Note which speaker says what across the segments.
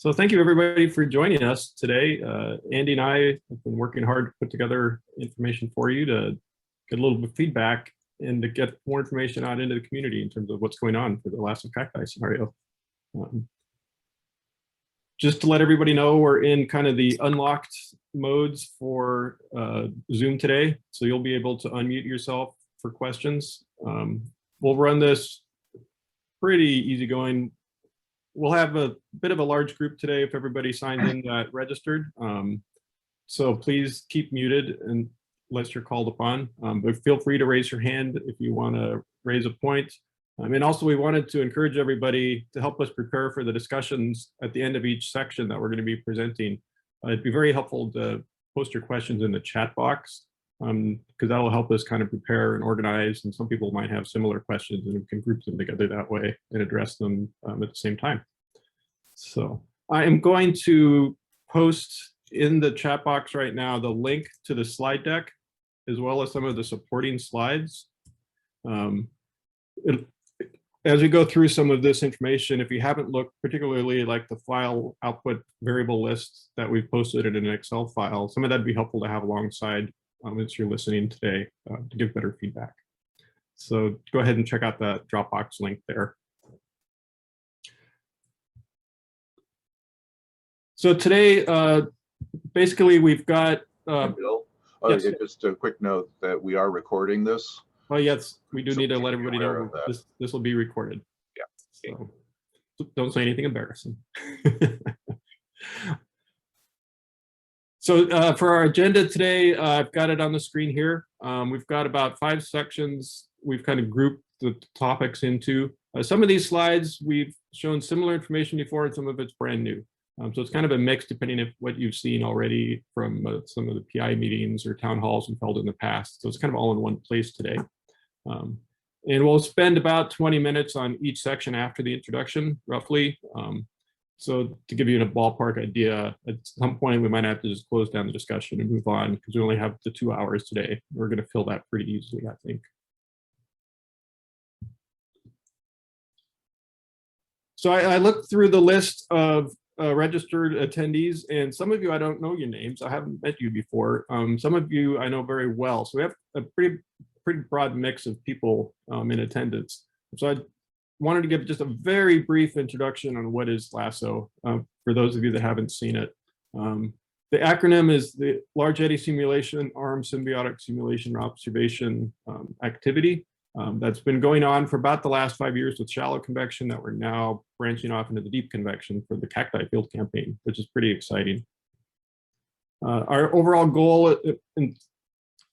Speaker 1: So thank you everybody for joining us today. Andy and I have been working hard to put together information for you to get a little bit of feedback and to get more information out into the community in terms of what's going on for the LASSO-CACTI scenario. Just to let everybody know, we're in kind of the unlocked modes for Zoom today. So you'll be able to unmute yourself for questions. We'll run this pretty easygoing. We'll have a bit of a large group today if everybody signed in that registered. So please keep muted unless you're called upon. But feel free to raise your hand if you want to raise a point. And also we wanted to encourage everybody to help us prepare for the discussions at the end of each section that we're going to be presenting. It'd be very helpful to post your questions in the chat box because that'll help us kind of prepare and organize, and some people might have similar questions and we can group them together that way and address them at the same time. So I am going to post in the chat box right now the link to the slide deck as well as some of the supporting slides. As we go through some of this information, if you haven't looked, particularly like the file output variable list that we've posted in an Excel file, some of that would be helpful to have alongside as you're listening today to give better feedback. So go ahead and check out that Dropbox link there. So today, basically we've got-
Speaker 2: Bill,
Speaker 1: yes.
Speaker 2: Just a quick note that we are recording this.
Speaker 1: Oh yes, we do need to let everybody know this will be recorded.
Speaker 2: Yeah.
Speaker 1: So don't say anything embarrassing. So for our agenda today, I've got it on the screen here. We've got about 5 sections. We've kind of grouped the topics into. Some of these slides we've shown similar information before, and some of it's brand new. So it's kind of a mix depending on what you've seen already from some of the PI meetings or town halls we've held in the past. So it's kind of all in one place today. And we'll spend about 20 minutes on each section after the introduction, roughly. So to give you a ballpark idea, at some point we might have to just close down the discussion and move on because we only have the 2 hours today. We're going to fill that pretty easily, I think. So I looked through the list of registered attendees, and some of you I don't know your names. I haven't met you before. Some of you I know very well. So we have a pretty broad mix of people in attendance. So I wanted to give just a very brief introduction on what is LASSO for those of you that haven't seen it. The acronym is the Large-Eddy Simulation, Symbiotic Simulation and Observation activity. That's been going on for about the last 5 years with shallow convection that we're now branching off into the deep convection for the cacti field campaign, which is pretty exciting. Our overall goal and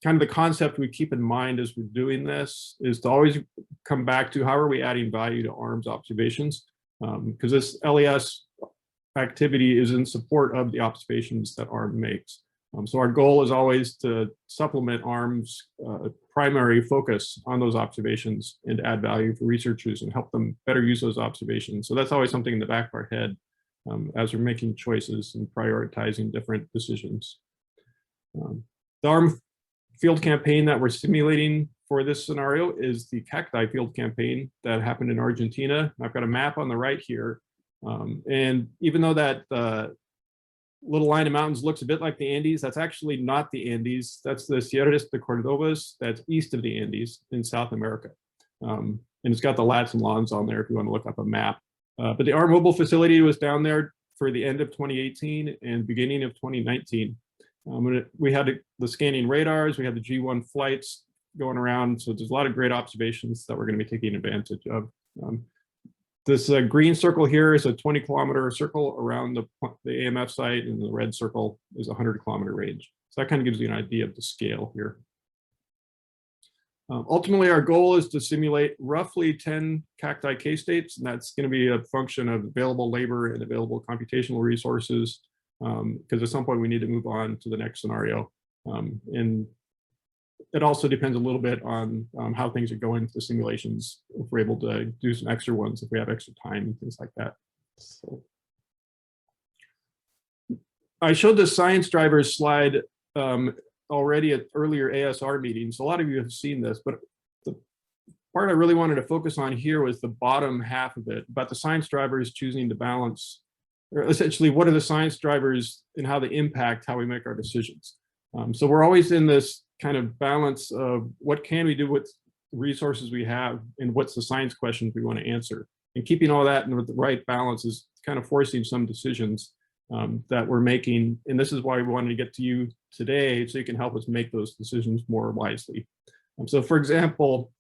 Speaker 1: kind of the concept we keep in mind as we're doing this is to always come back to how are we adding value to ARM's observations, because this LES activity is in support of the observations that ARM makes. So our goal is always to supplement ARM's primary focus on those observations and add value for researchers and help them better use those observations. So that's always something in the back of our head as we're making choices and prioritizing different decisions. The ARM field campaign that we're simulating for this scenario is the cacti field campaign that happened in Argentina. I've got a map on the right here. And even though that little line of mountains looks a bit like the Andes, that's actually not the Andes. That's the Sierras de Cordobas, that's east of the Andes in South America. And it's got the lats and lawns on there if you want to look up a map. But the ARM mobile facility was down there for the end of 2018 and beginning of 2019. We had the scanning radars, we had the G1 flights going around, so there's a lot of great observations that we're going to be taking advantage of. This green circle here is a 20-kilometer circle around the AMF site, and the red circle is a 100-kilometer range. So that kind of gives you an idea of the scale here. Ultimately, our goal is to simulate roughly 10 cacti K-states, and that's going to be a function of available labor and available computational resources, because at some point we need to move on to the next scenario. And it also depends a little bit on how things are going with the simulations, if we're able to do some extra ones, if we have extra time and things like that. So I showed the science drivers slide already at earlier ASR meetings. A lot of you have seen this, but the part I really wanted to focus on here was the bottom half of it, about the science drivers choosing to balance or essentially what are the science drivers and how they impact how we make our decisions. So we're always in this kind of balance of what can we do with the resources we have and what's the science questions we want to answer. And keeping all that in the right balance is kind of forcing some decisions that we're making. And this is why we wanted to get to you today, so you can help us make those decisions more wisely. So for example,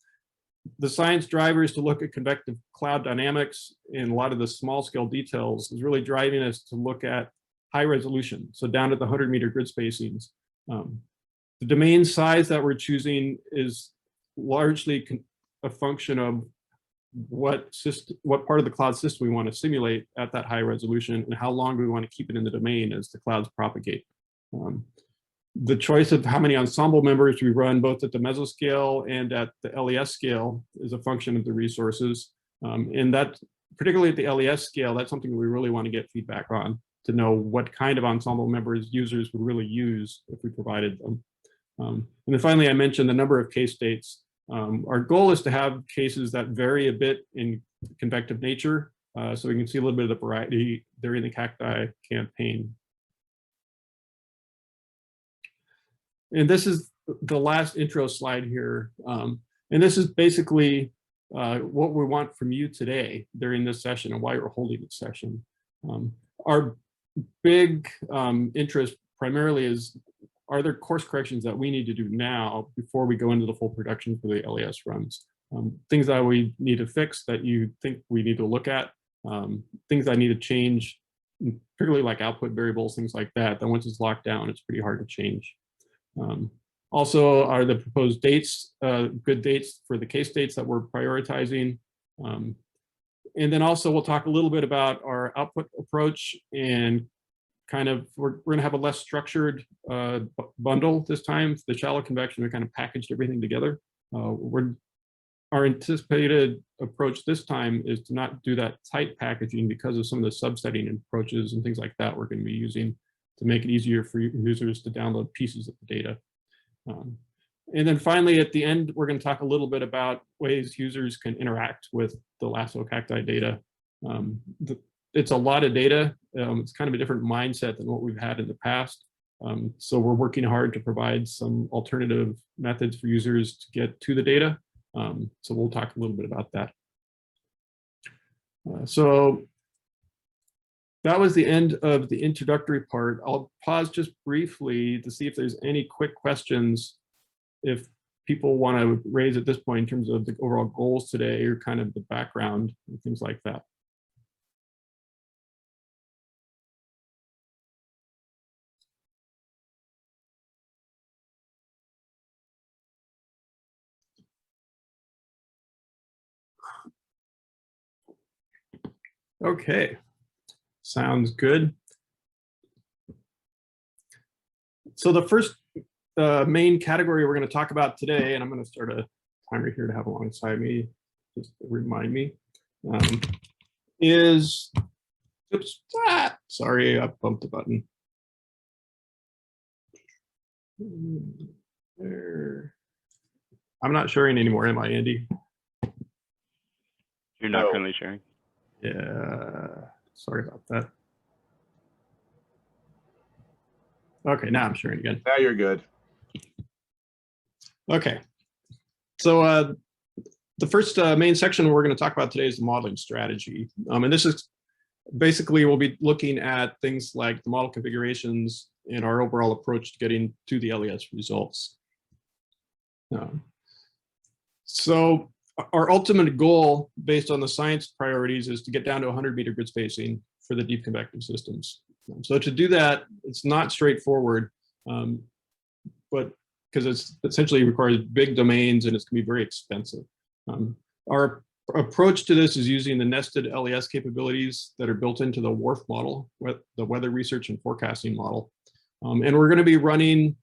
Speaker 1: the science drivers to look at convective cloud dynamics and a lot of the small scale details is really driving us to look at high resolution. So down at the 100-meter grid spacings. The domain size that we're choosing is largely a function of what part of the cloud system we want to simulate at that high resolution and how long do we want to keep it in the domain as the clouds propagate. The choice of how many ensemble members we run both at the mesoscale and at the LES scale is a function of the resources. And that, particularly at the LES scale, that's something we really want to get feedback on to know what kind of ensemble members users would really use if we provided them. And then finally, I mentioned the number of case states. Our goal is to have cases that vary a bit in convective nature, so we can see a little bit of the variety during the cacti campaign. And this is the last intro slide here. And this is basically what we want from you today during this session and why we're holding this session. Our big interest primarily is, are there course corrections that we need to do now before we go into the full production for the LES runs? Things that we need to fix that you think we need to look at, things that need to change, particularly like output variables, things like that, that once it's locked down, it's pretty hard to change. Also, are the proposed dates good dates for the case dates that we're prioritizing? And then also we'll talk a little bit about our output approach and kind of, we're going to have a less structured bundle this time. For the shallow convection, we kind of packaged everything together. Our anticipated approach this time is to not do that tight packaging because of some of the subsetting approaches and things like that we're going to be using to make it easier for users to download pieces of the data. And then finally, at the end, we're going to talk a little bit about ways users can interact with the LASSO-CACTI data. It's a lot of data. It's kind of a different mindset than what we've had in the past. So we're working hard to provide some alternative methods for users to get to the data. So we'll talk a little bit about that. So that was the end of the introductory part. I'll pause just briefly to see if there's any quick questions if people want to raise at this point in terms of the overall goals today or kind of the background and things like that. Okay, sounds good. So the first main category we're going to talk about today, and I'm going to start a timer here to have alongside me, just to remind me, is, oops, sorry, I bumped the button. There. I'm not sharing anymore, am I, Andy?
Speaker 3: You're not currently sharing.
Speaker 1: Yeah, sorry about that. Okay, now I'm sharing again.
Speaker 2: Now you're good.
Speaker 1: Okay, so the first main section we're going to talk about today is the modeling strategy. And this is basically, we'll be looking at things like the model configurations and our overall approach to getting to the LES results. So our ultimate goal based on the science priorities is to get down to 100-meter grid spacing for the deep convective systems. So to do that, it's not straightforward, but because it's essentially requires big domains and it's going to be very expensive. Our approach to this is using the nested LES capabilities that are built into the WRF model, the weather research and forecasting model. And we're going to be running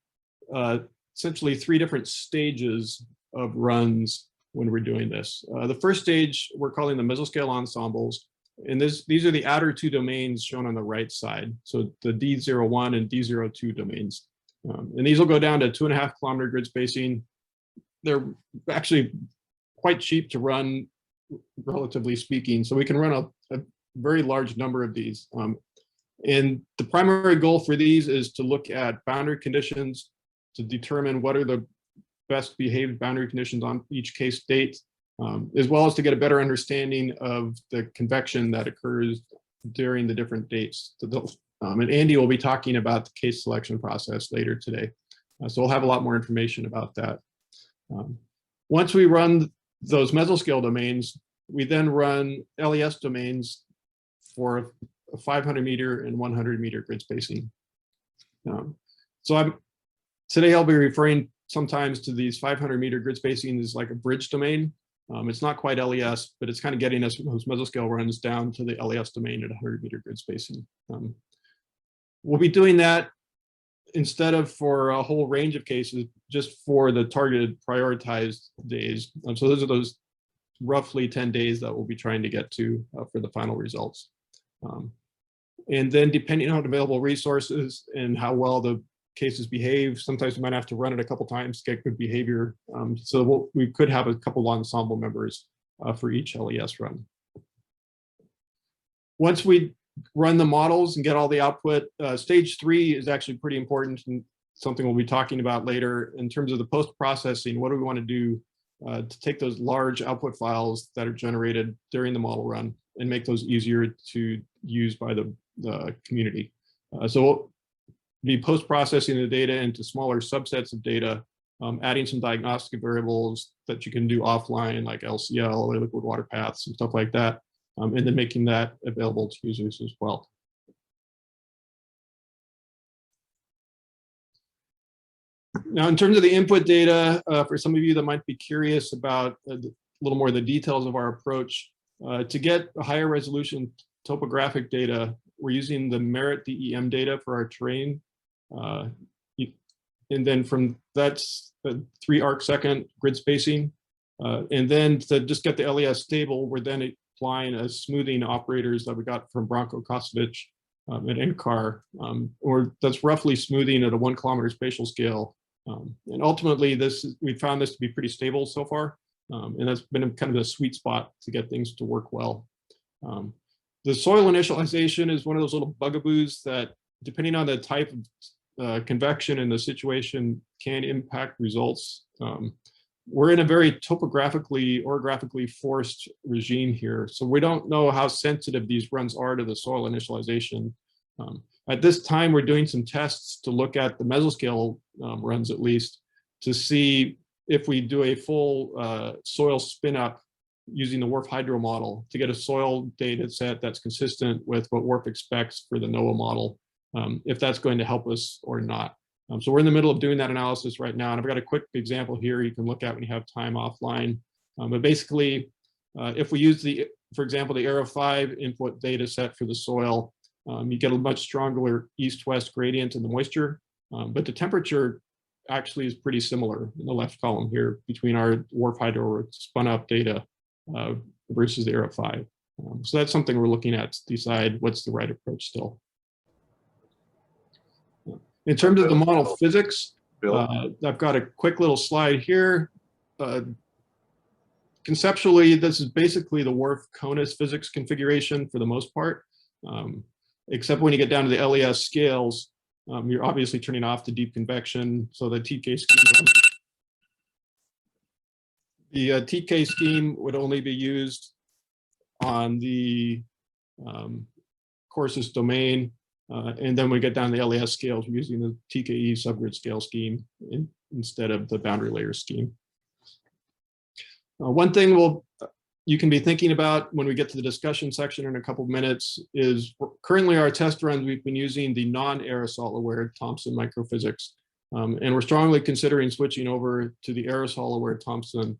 Speaker 1: essentially 3 different stages of runs when we're doing this. The first stage we're calling the mesoscale ensembles. And these are the outer 2 domains shown on the right side. So the D01 and D02 domains. And these will go down to 2.5 kilometer grid spacing. They're actually quite cheap to run, relatively speaking. So we can run a very large number of these. And the primary goal for these is to look at boundary conditions to determine what are the best behaved boundary conditions on each case state, as well as to get a better understanding of the convection that occurs during the different dates. And Andy will be talking about the case selection process later today. So we'll have a lot more information about that. Once we run those mesoscale domains, we then run LES domains for a 500 meter and 100 meter grid spacing. Today I'll be referring sometimes to these 500 meter grid spacing as like a bridge domain. It's not quite LES, but it's kind of getting us those mesoscale runs down to the LES domain at 100 meter grid spacing. We'll be doing that instead of for a whole range of cases, just for the targeted prioritized days. So those are those roughly 10 days that we'll be trying to get to for the final results. And then depending on available resources and how well the cases behave, sometimes we might have to run it a couple times to get good behavior. So we could have a couple ensemble members for each LES run. Once we run the models and get all the output, stage 3 is actually pretty important and something we'll be talking about later in terms of the post-processing. What do we want to do to take those large output files that are generated during the model run and make those easier to use by the community. So we'll be post-processing the data into smaller subsets of data, adding some diagnostic variables that you can do offline, like LCL or liquid water paths and stuff like that, and then making that available to users as well. Now, in terms of the input data, for some of you that might be curious about a little more of the details of our approach, to get a higher resolution topographic data, we're using the Merit DEM data for our terrain. And then from that's 3 arcsecond grid spacing. And then to just get the LES stable, we're then applying a smoothing operators that we got from Branko Kosovic at NCAR, or that's roughly smoothing at a 1 kilometer spatial scale. And ultimately, we found this to be pretty stable so far. And that's been kind of a sweet spot to get things to work well. The soil initialization is one of those little bugaboos that, depending on the type of convection and the situation, can impact results. We're in a very topographically, orographically forced regime here, so we don't know how sensitive these runs are to the soil initialization. At this time, we're doing some tests to look at the mesoscale runs, at least, to see if we do a full soil spin up using the WRF hydro model to get a soil data set that's consistent with what WRF expects for the NOAA model, if that's going to help us or not. So we're in the middle of doing that analysis right now, and I've got a quick example here you can look at when you have time offline. But basically, if we use for example, the Aero 5 input data set for the soil, you get a much stronger east-west gradient in the moisture, but the temperature actually is pretty similar in the left column here between our WRF hydro spun up data versus the Aero 5. So that's something we're looking at to decide what's the right approach still. In terms of the model physics, I've got a quick little slide here. Conceptually, this is basically the WRF CONUS physics configuration for the most part, except when you get down to the LES scales, you're obviously turning off the deep convection, so the TK scheme. The TK scheme would only be used on the courses domain, and then we get down to the LES scales, we're using the TKE subgrid scale scheme instead of the boundary layer scheme. One thing you can be thinking about when we get to the discussion section in a couple of minutes is currently our test runs, we've been using the non-aerosol aware Thomson microphysics. And we're strongly considering switching over to the aerosol aware Thomson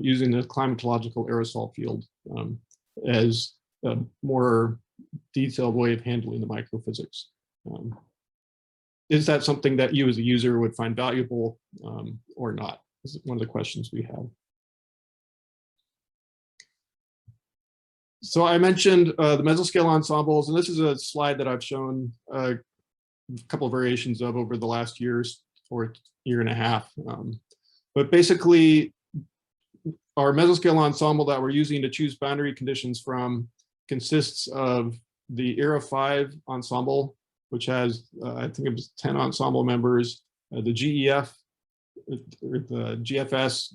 Speaker 1: using the climatological aerosol field as a more detailed way of handling the microphysics. Is that something that you as a user would find valuable or not? This is one of the questions we have. So I mentioned the mesoscale ensembles, and this is a slide that I've shown a couple of variations of over the last years or year and a half. But basically, our mesoscale ensemble that we're using to choose boundary conditions from consists of the Era 5 ensemble, which has, I think it was 10 ensemble members, the GEF, or the GFS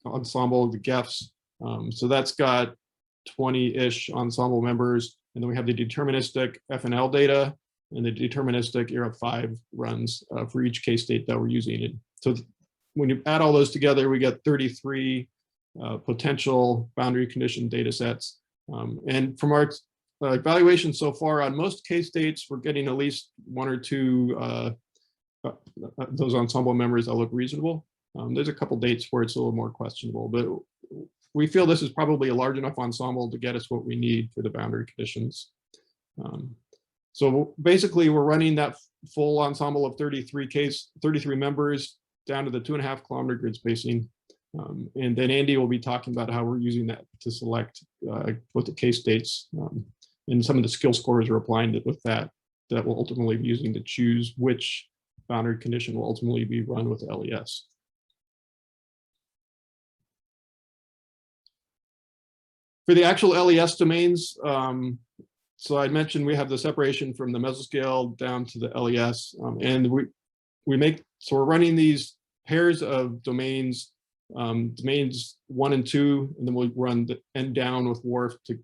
Speaker 1: ensemble, the GEFs. So that's got 20-ish ensemble members. And then we have the deterministic FNL data and the deterministic Era 5 runs for each case state that we're using. And so when you add all those together, we get 33 potential boundary condition data sets. And from our evaluation so far on most case states, we're getting at least one or two those ensemble members that look reasonable. There's a couple dates where it's a little more questionable, but we feel this is probably a large enough ensemble to get us what we need for the boundary conditions. So basically, we're running that full ensemble of 33 members down to the 2.5 kilometer grid spacing. And then Andy will be talking about how we're using that to select what the case states, and some of the skill scores are applying with that will ultimately be using to choose which boundary condition will ultimately be run with LES. For the actual LES domains, so I mentioned we have the separation from the mesoscale down to the LES, and so we're running these pairs of domains, domains 1 and 2, and then we'll run the end down with WRF to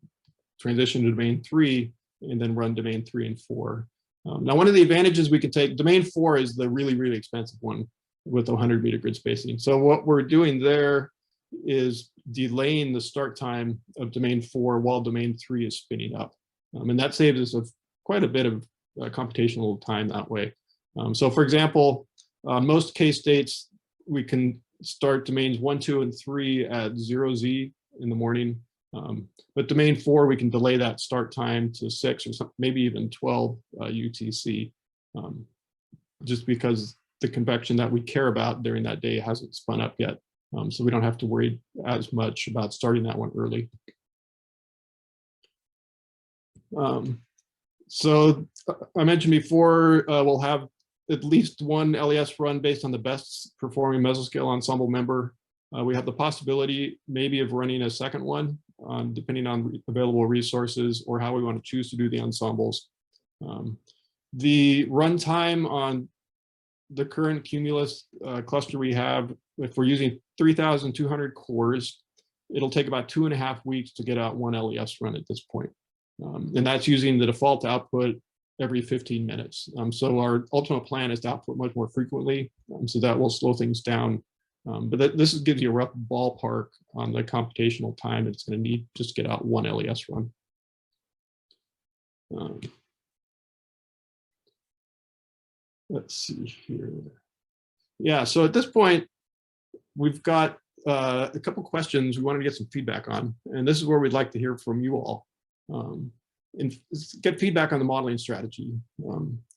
Speaker 1: transition to domain 3, and then run domain 3 and 4. Now, one of the advantages we can take, domain 4 is the really, really expensive one with 100 meter grid spacing. So what we're doing there is delaying the start time of domain 4 while domain 3 is spinning up. And that saves us quite a bit of computational time that way. So for example, most case states, we can start domains 1, 2, and 3 at 0Z in the morning. But domain 4, we can delay that start time to 6 or maybe even 12 UTC, just because the convection that we care about during that day hasn't spun up yet. So we don't have to worry as much about starting that one early. So I mentioned before, we'll have at least one LES run based on the best performing mesoscale ensemble member. We have the possibility maybe of running a second one, depending on available resources or how we want to choose to do the ensembles. The runtime on the current Cumulus cluster we have, if we're using 3,200 cores, it'll take about 2.5 weeks to get out one LES run at this point. And that's using the default output every 15 minutes. So our ultimate plan is to output much more frequently, so that will slow things down. But this gives you a rough ballpark on the computational time it's going to need just to get out one LES run. Let's see here. Yeah, so at this point, we've got a couple questions we wanted to get some feedback on, and this is where we'd like to hear from you all and get feedback on the modeling strategy.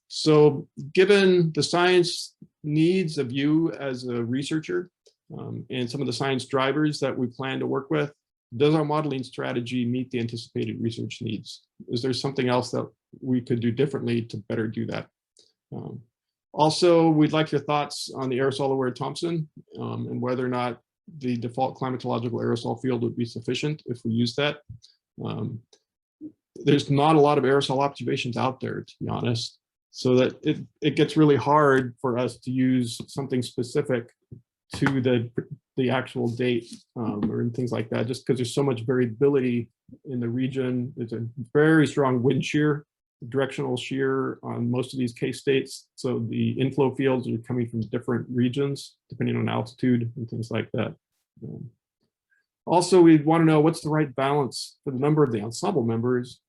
Speaker 1: So given the science needs of you as a researcher and some of the science drivers that we plan to work with, does our modeling strategy meet the anticipated research needs? Is there something else that we could do differently to better do that? Also, we'd like your thoughts on the aerosol aware Thompson and whether or not the default climatological aerosol field would be sufficient if we use that. There's not a lot of aerosol observations out there, to be honest, so that it gets really hard for us to use something specific to the actual date or things like that, just because there's so much variability in the region. There's a very strong wind shear, directional shear on most of these case states. So the inflow fields are coming from different regions, depending on altitude and things like that. Also, we'd want to know what's the right balance for the number of the ensemble members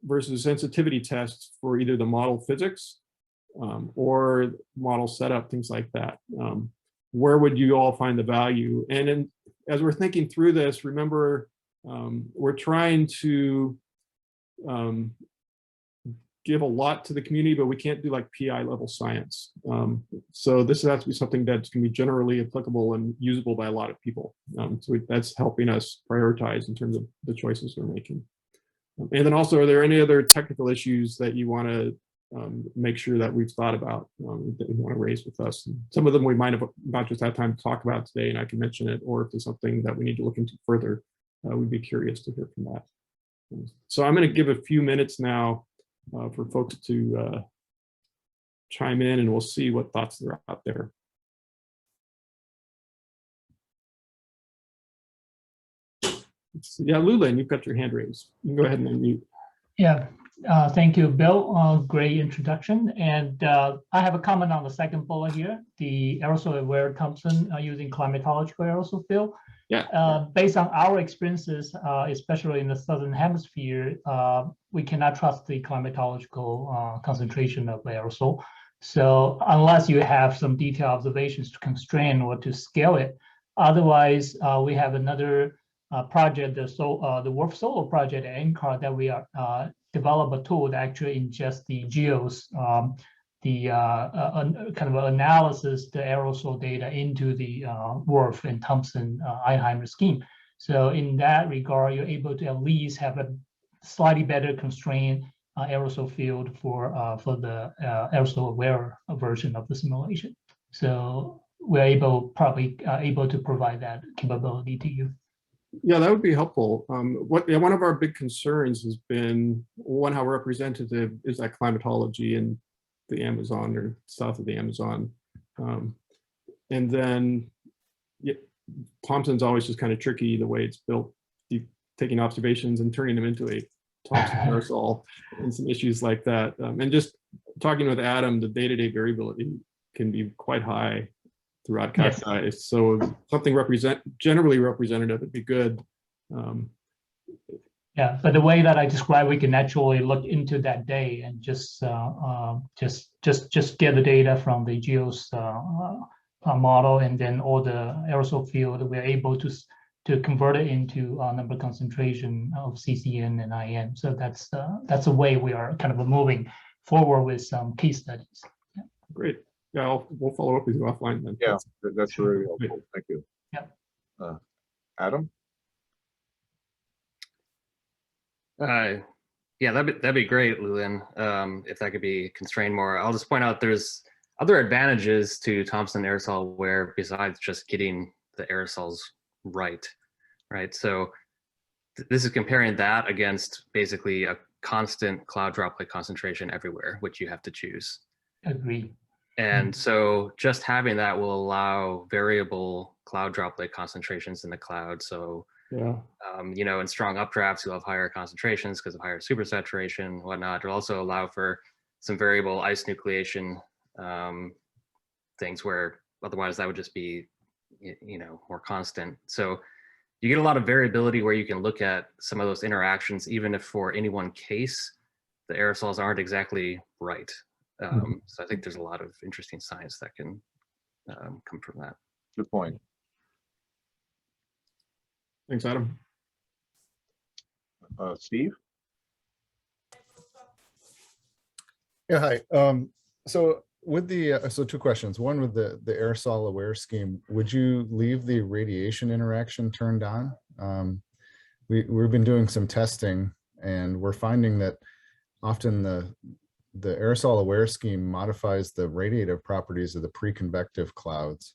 Speaker 1: versus sensitivity tests for either the model physics or model setup, things like that. Where would you all find the value? And as we're thinking through this, remember, we're trying to give a lot to the community, but we can't do like PI level science. So this has to be something that's going to be generally applicable and usable by a lot of people. So that's helping us prioritize in terms of the choices we're making. And then also, are there any other technical issues that you want to make sure that we've thought about that you want to raise with us? And some of them we might have not just had time to talk about today, and I can mention it, or if there's something that we need to look into further, we'd be curious to hear from that. So I'm going to give a few minutes now for folks to chime in, and we'll see what thoughts are out there. Yeah, Lulin, you've got your hand raised. You can go ahead and unmute.
Speaker 3: Yeah, thank you, Bill. Great introduction. And I have a comment on the second bullet here, the aerosol aware Thompson using climatological aerosol field.
Speaker 1: Yeah.
Speaker 3: Based on our experiences, especially in the Southern Hemisphere, we cannot trust the climatological concentration of aerosol. So unless you have some detailed observations to constrain or to scale it, otherwise we have another project, the Warp Solar project at NCAR, that we are develop a tool that actually ingest the geos, kind of analysis the aerosol data into the Worf and Thomson Einheimer scheme. So in that regard, you're able to at least have a slightly better constrained aerosol field for the aerosol aware version of the simulation. So we're probably able to provide that capability to you.
Speaker 1: Yeah, that would be helpful. One of our big concerns has been, one, how representative is that climatology in the Amazon or south of the Amazon. And then Thomson's always just kind of tricky the way it's built, taking observations and turning them into a Thomson aerosol and some issues like that. And just talking with Adam, the day-to-day variability can be quite high throughout cacti. Yes. So something generally representative would be good.
Speaker 3: Yeah, but the way that I described, we can actually look into that day and just get the data from the GEOS model, and then all the aerosol field, we're able to convert it into number concentration of CCN and IN. So that's a way we are kind of moving forward with some case studies. Yeah.
Speaker 1: Great. Yeah, we'll follow up with you offline then.
Speaker 2: Yeah, that's really helpful. Thank you.
Speaker 3: Yeah.
Speaker 2: Adam?
Speaker 4: Yeah, that'd be great, Lulin, if that could be constrained more. I'll just point out there's other advantages to Thomson aerosol aware besides just getting the aerosols right? So this is comparing that against basically a constant cloud droplet concentration everywhere, which you have to choose.
Speaker 3: Agree.
Speaker 4: And so just having that will allow variable cloud droplet concentrations in the cloud. So,
Speaker 1: yeah.
Speaker 4: In strong updrafts, you'll have higher concentrations because of higher supersaturation and whatnot. It'll also allow for some variable ice nucleation things where otherwise that would just be, more constant. So you get a lot of variability where you can look at some of those interactions, even if for any one case, the aerosols aren't exactly right. So I think there's a lot of interesting science that can come from that.
Speaker 2: Good point.
Speaker 1: Thanks, Adam.
Speaker 2: Steve?
Speaker 5: Yeah, hi. So with the so two questions. One, with the aerosol aware scheme, would you leave the radiation interaction turned on? We've been doing some testing, and we're finding that often the aerosol aware scheme modifies the radiative properties of the pre-convective clouds,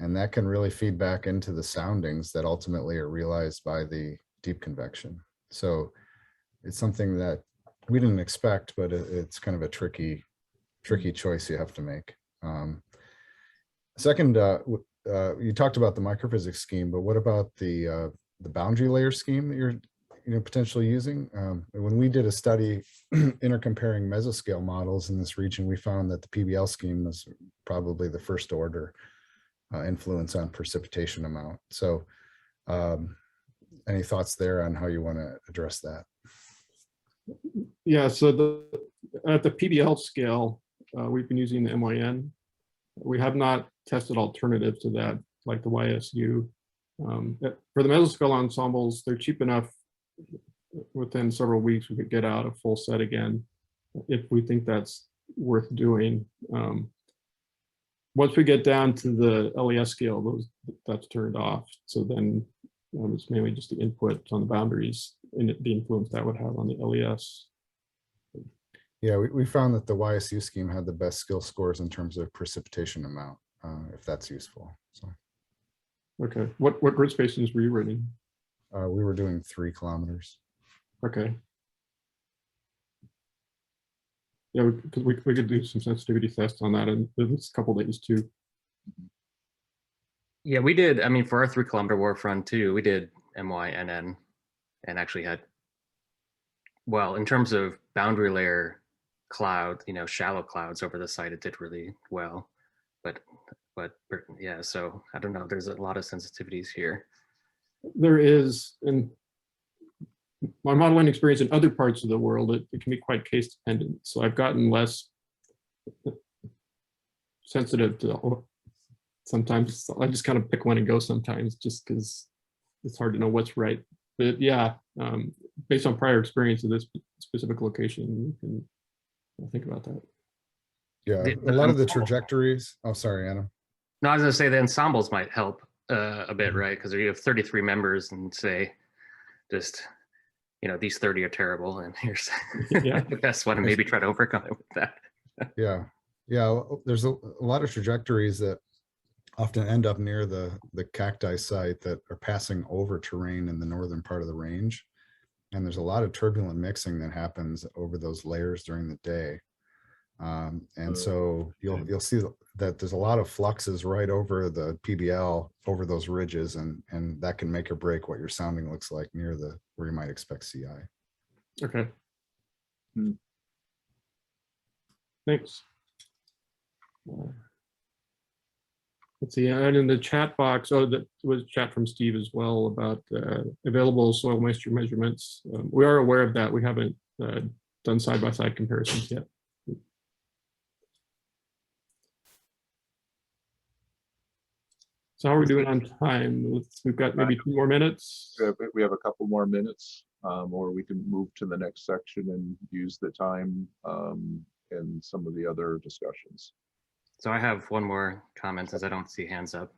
Speaker 5: and that can really feed back into the soundings that ultimately are realized by the deep convection. So it's something that we didn't expect, but it's kind of a tricky choice you have to make. Second, you talked about the microphysics scheme, but what about the boundary layer scheme that you're potentially using? When we did a study intercomparing mesoscale models in this region, we found that the PBL scheme was probably the first order influence on precipitation amount. So any thoughts there on how you want to address that?
Speaker 1: Yeah, so at the PBL scale, we've been using the MYN. We have not tested alternatives to that, like the YSU. For the Mesoscale ensembles, they're cheap enough. Within several weeks, we could get out a full set again, if we think that's worth doing. Once we get down to the LES scale, that's turned off. So then it's mainly just the input on the boundaries and the influence that would have on the LES.
Speaker 5: Yeah, we found that the YSU scheme had the best skill scores in terms of precipitation amount, if that's useful. So,
Speaker 1: okay, what grid spaces were you running?
Speaker 5: We were doing 3 kilometers.
Speaker 1: Okay. Yeah, because we could do some sensitivity tests on that in this couple days too.
Speaker 4: Yeah, we did. I mean, for our 3 kilometer warfront too, we did MYNN and actually had, well, in terms of boundary layer cloud, shallow clouds over the site, it did really well. But yeah, so I don't know. There's a lot of sensitivities here.
Speaker 1: There is, in my modeling experience in other parts of the world, it can be quite case dependent. So I've gotten less sensitive to, sometimes I just kind of pick one and go sometimes, just because it's hard to know what's right. But yeah, based on prior experience of this specific location, you can think about that.
Speaker 5: Yeah, a lot of the trajectories. Oh, sorry, Adam.
Speaker 4: No, I was going to say the ensembles might help a bit, right? Because you have 33 members and say, just, these 30 are terrible, and here's
Speaker 1: Yeah.
Speaker 4: the best one, and maybe try to overcome it with that.
Speaker 5: Yeah, yeah. There's a lot of trajectories that often end up near the cacti site that are passing over terrain in the northern part of the range, and there's a lot of turbulent mixing that happens over those layers during the day. And so you'll see that there's a lot of fluxes right over the PBL, over those ridges, and that can make or break what your sounding looks like near where you might expect CI.
Speaker 1: Okay. Thanks. Let's see, and in the chat box, that was chat from Steve as well about available soil moisture measurements. We are aware of that. We haven't done side-by-side comparisons yet. So how are we doing on time? We've got maybe 2 more minutes.
Speaker 2: We have a couple more minutes, or we can move to the next section and use the time in some of the other discussions.
Speaker 4: So I have one more comment, as I don't see hands up.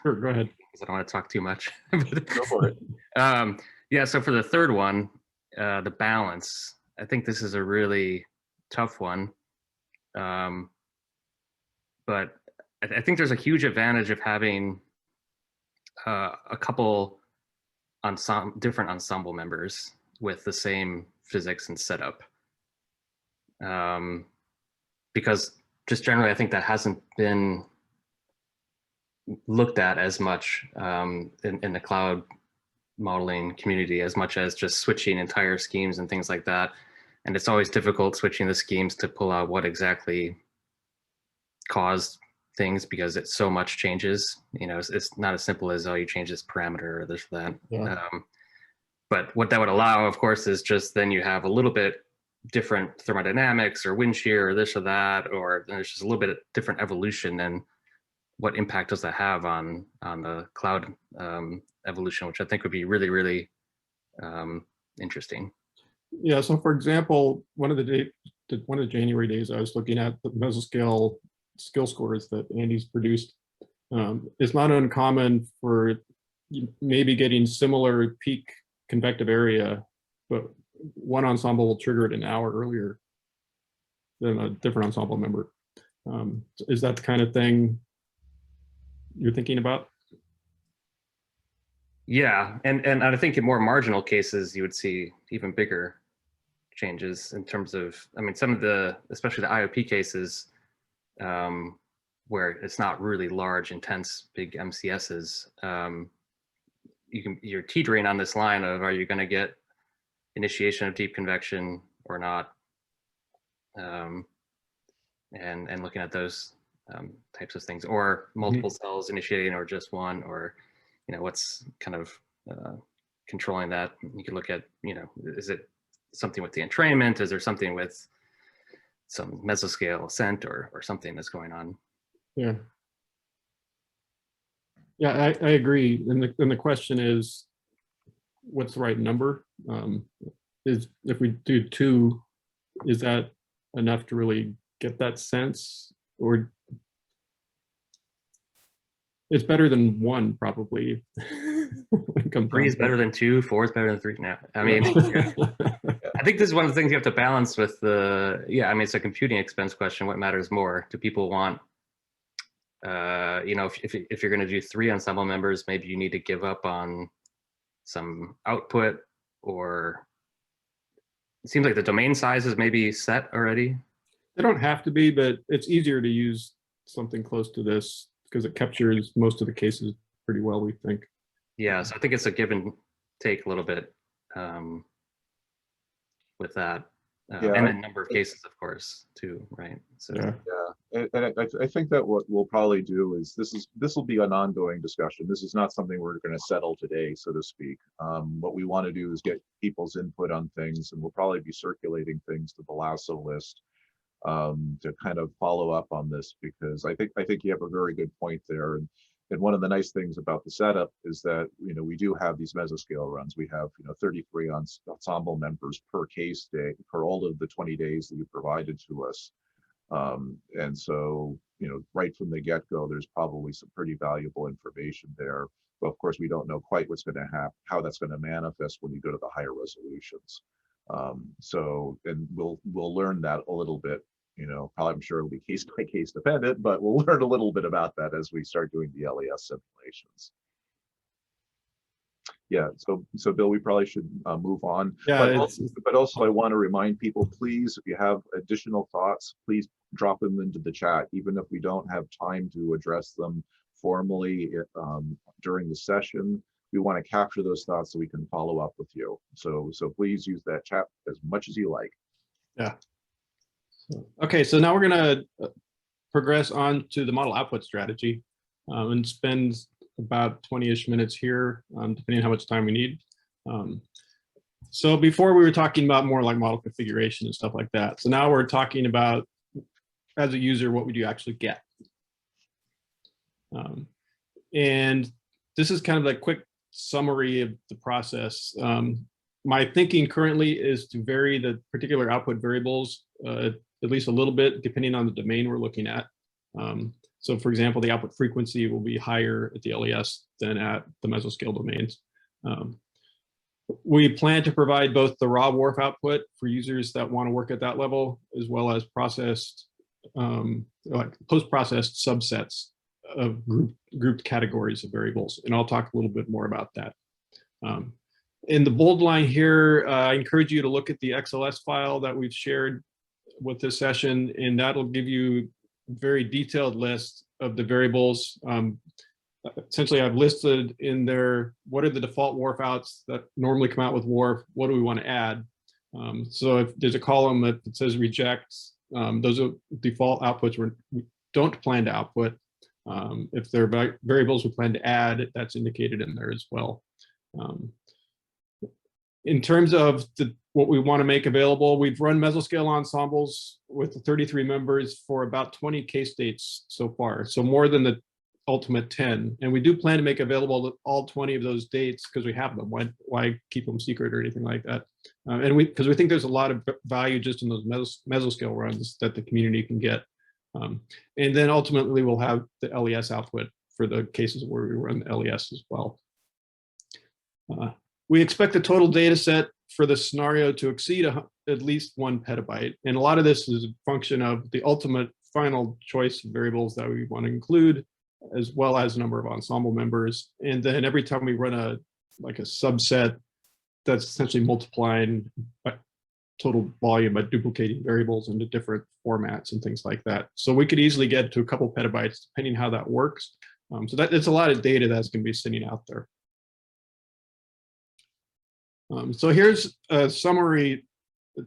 Speaker 1: Sure, go ahead.
Speaker 4: I don't want to talk too much.
Speaker 2: Go for it.
Speaker 4: Yeah, so for the third one, the balance, I think this is a really tough one. But I think there's a huge advantage of having a couple different ensemble members with the same physics and setup. Because just generally, I think that hasn't been looked at as much in the cloud modeling community, as much as just switching entire schemes and things like that. And it's always difficult switching the schemes to pull out what exactly caused things, because it's so much changes. It's not as simple as, oh, you change this parameter or this or that.
Speaker 1: Yeah.
Speaker 4: But what that would allow, of course, is just then you have a little bit different thermodynamics or wind shear or this or that, or there's just a little bit different evolution. And what impact does that have on the cloud evolution, which I think would be really, really interesting.
Speaker 1: Yeah, so for example, one of the January days I was looking at the Mesoscale skill scores that Andy's produced. It's not uncommon for maybe getting similar peak convective area, but one ensemble will trigger it an hour earlier than a different ensemble member. Is that the kind of thing you're thinking about?
Speaker 4: Yeah, and I think in more marginal cases, you would see even bigger changes in terms of, I mean, some of the, especially the IOP cases, where it's not really large, intense, big MCSs, your T-drain on this line of, are you going to get initiation of deep convection or not? And looking at those types of things, or multiple cells initiating, or just one, or what's kind of controlling that. You could look at, is it something with the entrainment? Is there something with some mesoscale ascent or something that's going on?
Speaker 1: Yeah. Yeah, I agree. And the question is, what's the right number? Is if we do 2, is that enough to really get that sense? Or it's better than 1, probably.
Speaker 4: 3 is better than 2, 4 is better than 3. Now, I mean, I think this is one of the things you have to balance with the, I mean, it's a computing expense question. What matters more? Do people want, if you're going to do 3 ensemble members, maybe you need to give up on some output, or it seems like the domain size is maybe set already.
Speaker 1: They don't have to be, but it's easier to use something close to this because it captures most of the cases pretty well, we think.
Speaker 4: Yeah, so I think it's a give and take a little bit with that.
Speaker 2: Yeah,
Speaker 4: and then number of cases, of course, too, right? So
Speaker 1: Yeah.
Speaker 2: Yeah, and I think that what we'll probably do is this will be an ongoing discussion. This is not something we're going to settle today, so to speak. What we want to do is get people's input on things, and we'll probably be circulating things to the LASSO list to kind of follow up on this, because I think you have a very good point there. And one of the nice things about the setup is that, you know, we do have these mesoscale runs. We have, you know, 33 ensemble members per case day for all of the 20 days that you provided to us. And so, you know, right from the get-go, there's probably some pretty valuable information there. But of course, we don't know quite what's going to happen, how that's going to manifest when you go to the higher resolutions. So, and we'll learn that a little bit. You know, probably I'm sure it'll be case by case dependent, but we'll learn a little bit about that as we start doing the LAS simulations. Yeah, so Bill, we probably should move on.
Speaker 1: Yeah,
Speaker 2: but also I want to remind people, please, if you have additional thoughts, please drop them into the chat, even if we don't have time to address them formally during the session. We want to capture those thoughts so we can follow up with you. So please use that chat as much as you like.
Speaker 1: Yeah. Okay, so now we're going to progress on to the model output strategy and spend about 20-ish minutes here, depending on how much time we need. So before we were talking about more like model configuration and stuff like that. So now we're talking about, as a user, what would you actually get? And this is kind of a quick summary of the process. My thinking currently is to vary the particular output variables at least a little bit, depending on the domain we're looking at. So for example, the output frequency will be higher at the LES than at the mesoscale domains. We plan to provide both the raw WRF output for users that want to work at that level, as well as processed, like post-processed subsets of grouped categories of variables. And I'll talk a little bit more about that. In the bold line here, I encourage you to look at the XLS file that we've shared with this session, and that'll give you a very detailed list of the variables. Essentially, I've listed in there what are the default WRF outs that normally come out with WRF, what do we want to add. So if there's a column that says reject, those are default outputs we don't plan to output. If there are variables we plan to add, that's indicated in there as well. In terms of what we want to make available, we've run mesoscale ensembles with the 33 members for about 20 case states so far, so more than the ultimate 10. And we do plan to make available all 20 of those dates because we have them. Why keep them secret or anything like that? And because we think there's a lot of value just in those mesoscale runs that the community can get. And then ultimately we'll have the LES output for the cases where we run the LES as well. We expect the total data set for the scenario to exceed at least 1 petabyte. And a lot of this is a function of the ultimate final choice of variables that we want to include, as well as a number of ensemble members. And then every time we run a subset, that's essentially multiplying total volume by duplicating variables into different formats and things like that. So we could easily get to a couple petabytes, depending how that works. So it's a lot of data that's going to be sitting out there. So here's a summary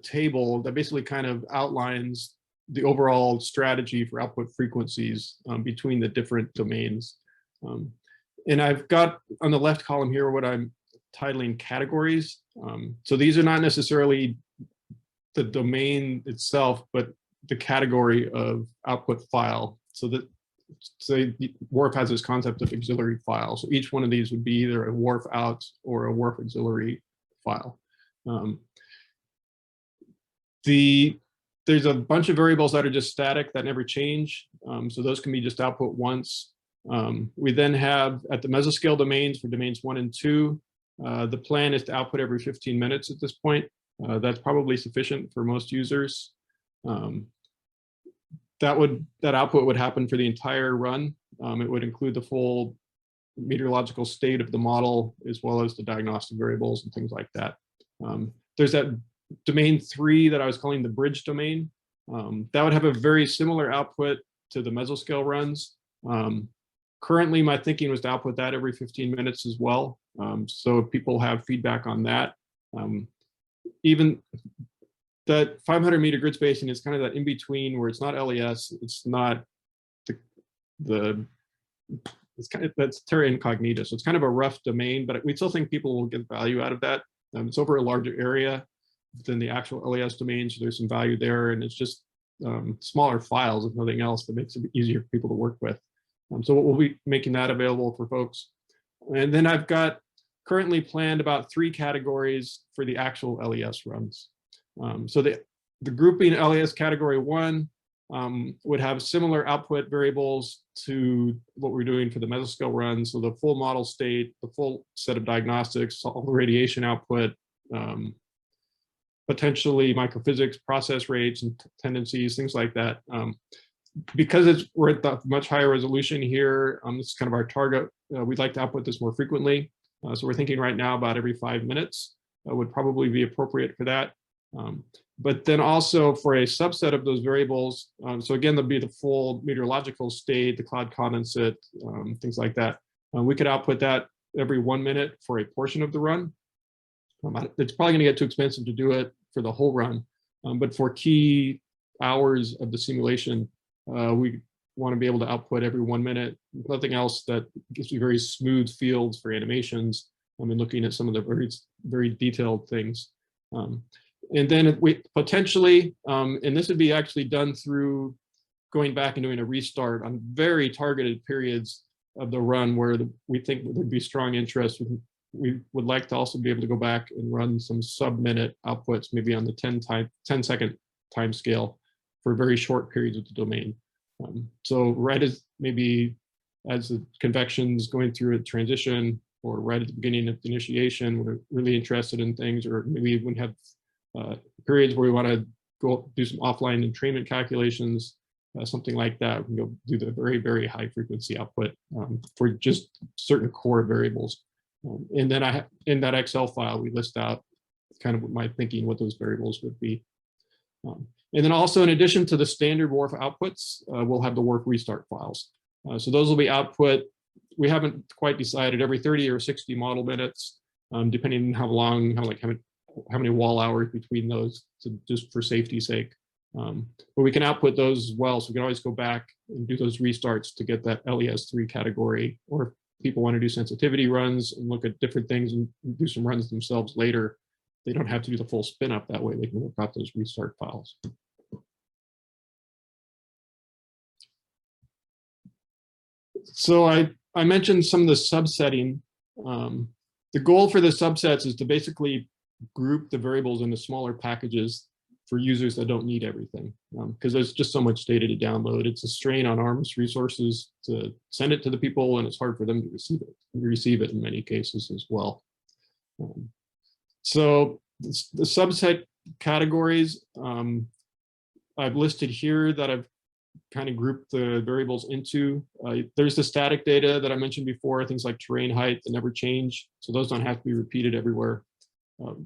Speaker 1: table that basically kind of outlines the overall strategy for output frequencies between the different domains. And I've got on the left column here what I'm titling categories. So these are not necessarily the domain itself, but the category of output file. So that, say, WRF has this concept of auxiliary file. So each one of these would be either a WRF out or a WRF auxiliary file. There's a bunch of variables that are just static that never change. So those can be just output once. We then have at the mesoscale domains for domains 1 and 2, the plan is to output every 15 minutes at this point. That's probably sufficient for most users. That output would happen for the entire run. It would include the full meteorological state of the model, as well as the diagnostic variables and things like that. There's that domain 3 that I was calling the bridge domain. That would have a very similar output to the mesoscale runs. Currently, my thinking was to output that every 15 minutes as well. So if people have feedback on that, even that 500-meter grid spacing is kind of that in between where it's not LES, it's not it's kind of, that's terra incognita. So it's kind of a rough domain, but we still think people will get value out of that. It's over a larger area than the actual LES domain, so there's some value there, and it's just smaller files, if nothing else, that makes it easier for people to work with. So we'll be making that available for folks. And then I've got currently planned about 3 categories for the actual LES runs. So the grouping LES category 1 would have similar output variables to what we're doing for the mesoscale runs. So the full model state, the full set of diagnostics, all the radiation output, potentially microphysics, process rates, and tendencies, things like that. Because we're at the much higher resolution here, this is kind of our target. We'd like to output this more frequently. So we're thinking right now about every 5 minutes would probably be appropriate for that. But then also for a subset of those variables, so again, there'll be the full meteorological state, the cloud condensate, things like that. We could output that every 1 minute for a portion of the run. It's probably going to get too expensive to do it for the whole run, but for key hours of the simulation, we want to be able to output every 1 minute. Nothing else that gives you very smooth fields for animations. I mean, looking at some of the very detailed things. And then we potentially, and this would be actually done through going back and doing a restart on very targeted periods of the run where we think there'd be strong interest. We would like to also be able to go back and run some sub-minute outputs, maybe on the 10-second time scale for very short periods of the domain. So right as maybe as the convection's going through a transition, or right at the beginning of the initiation, we're really interested in things, or maybe even have periods where we want to go do some offline entrainment calculations, something like that. We can go do the very, very high frequency output for just certain core variables. And then in that Excel file, we list out kind of my thinking, what those variables would be. And then also, in addition to the standard WRF outputs, we'll have the WRF restart files. So those will be output. We haven't quite decided, every 30 or 60 model minutes, depending on how long, how many wall hours between those, so just for safety's sake. But we can output those as well, so we can always go back and do those restarts to get that LES3 category, or if people want to do sensitivity runs and look at different things and do some runs themselves later, they don't have to do the full spin up that way. They can work out those restart files. So I mentioned some of the subsetting. The goal for the subsets is to basically group the variables into smaller packages for users that don't need everything, because there's just so much data to download. It's a strain on ARM's resources to send it to the people, and it's hard for them to receive it in many cases as well. So the subset categories I've listed here that I've kind of grouped the variables into. There's the static data that I mentioned before, things like terrain height that never change. So those don't have to be repeated everywhere.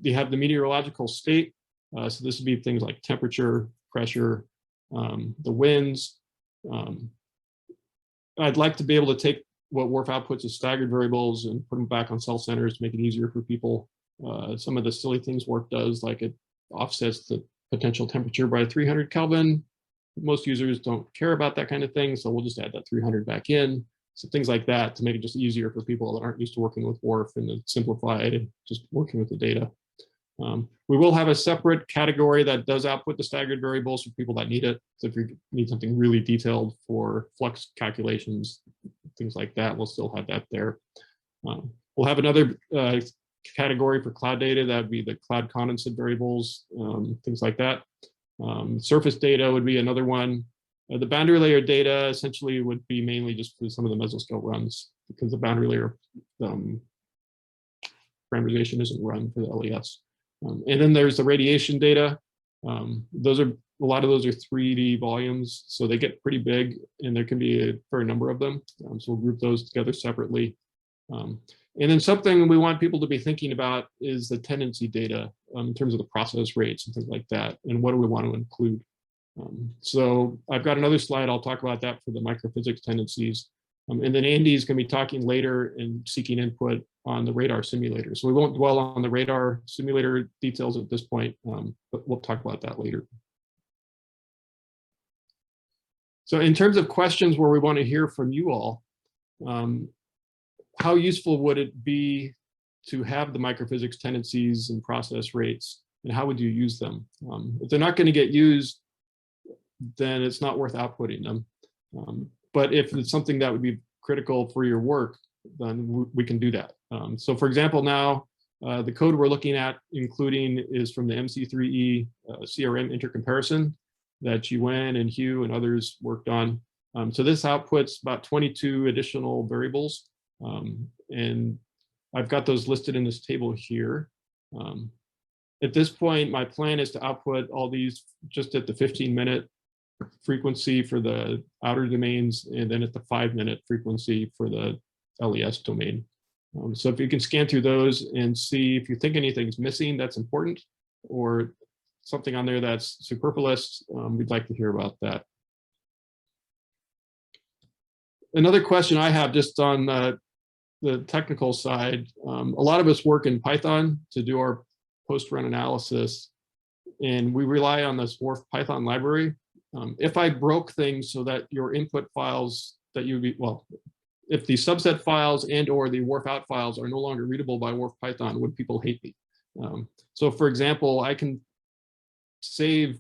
Speaker 1: You have the meteorological state. So this would be things like temperature, pressure, the winds. I'd like to be able to take what WRF outputs as staggered variables and put them back on cell centers to make it easier for people. Some of the silly things WRF does, like it offsets the potential temperature by 300 Kelvin. Most users don't care about that kind of thing, so we'll just add that 300 back in. So things like that to make it just easier for people that aren't used to working with WRF, and to simplify it and just working with the data. We will have a separate category that does output the staggered variables for people that need it. So if you need something really detailed for flux calculations, things like that, we'll still have that there. We'll have another category for cloud data. That would be the cloud condensate variables, things like that. Surface data would be another one. The boundary layer data essentially would be mainly just for some of the mesoscale runs, because the boundary layer parameterization isn't run for the LES. And then there's the radiation data. A lot of those are 3D volumes, so they get pretty big, and there can be a fair number of them. So we'll group those together separately. And then something we want people to be thinking about is the tendency data in terms of the process rates and things like that, and what do we want to include. So I've got another slide. I'll talk about that for the microphysics tendencies. And then Andy's going to be talking later and seeking input on the radar simulator. So we won't dwell on the radar simulator details at this point, but we'll talk about that later. So in terms of questions where we want to hear from you all, how useful would it be to have the microphysics tendencies and process rates, and how would you use them? If they're not going to get used, then it's not worth outputting them. But if it's something that would be critical for your work, then we can do that. So for example, now the code we're looking at including is from the MC3E CRM intercomparison that Yuan and Hugh and others worked on. So this outputs about 22 additional variables. And I've got those listed in this table here. At this point, my plan is to output all these just at the 15-minute frequency for the outer domains, and then at the 5-minute frequency for the LES domain. So if you can scan through those and see if you think anything's missing that's important, or something on there that's superfluous, we'd like to hear about that. Another question I have just on the technical side, a lot of us work in Python to do our post-run analysis, and we rely on this WRF Python library. If I broke things so that your input files that you be, well, if the subset files and or the WRF out files are no longer readable by WRF Python, would people hate me? So for example, I can save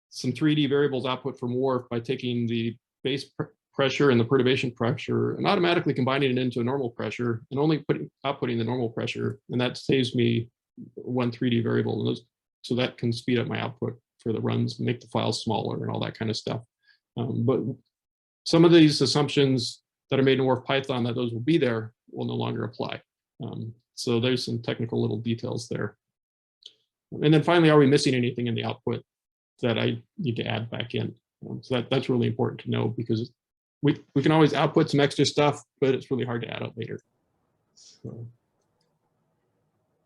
Speaker 1: some 3D variables output from WRF by taking the base pressure and the perturbation pressure and automatically combining it into a normal pressure and only outputting the normal pressure. And that saves me one 3D variable. So that can speed up my output for the runs, make the files smaller and all that kind of stuff. But some of these assumptions that are made in WRF Python that those will be there will no longer apply. So there's some technical little details there. And then finally, are we missing anything in the output that I need to add back in? So that's really important to know, because we can always output some extra stuff, but it's really hard to add up later.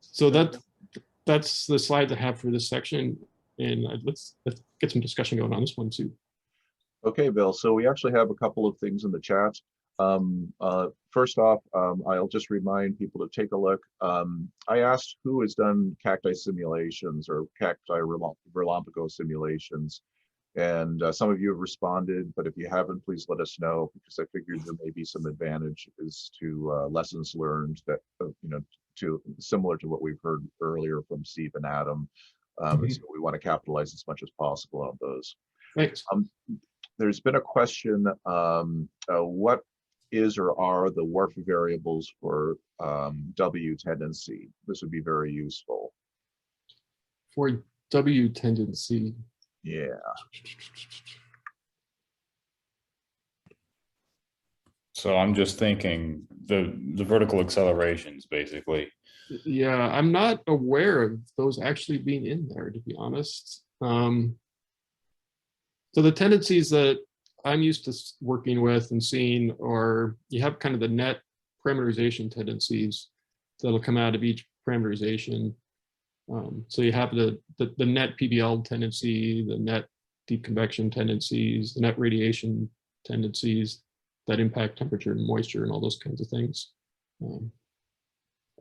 Speaker 1: So that's the slides I have for this section. And let's get some discussion going on this one too.
Speaker 2: Okay, Bill. So we actually have a couple of things in the chat. First off, I'll just remind people to take a look. I asked who has done cacti simulations or cacti Relompico simulations, and some of you have responded, but if you haven't, please let us know, because I figured there may be some advantages to lessons learned that, similar to what we've heard earlier from Steve and Adam. So we want to capitalize as much as possible on those.
Speaker 1: Thanks.
Speaker 2: There's been a question, what is or are the WRF variables for W tendency? This would be very useful.
Speaker 1: For W tendency.
Speaker 2: Yeah.
Speaker 6: So I'm just thinking the vertical accelerations, basically.
Speaker 1: Yeah, I'm not aware of those actually being in there, to be honest. So the tendencies that I'm used to working with and seeing are, you have kind of the net parameterization tendencies that'll come out of each parameterization. So you have the net PBL tendency, the net deep convection tendencies, the net radiation tendencies that impact temperature and moisture and all those kinds of things.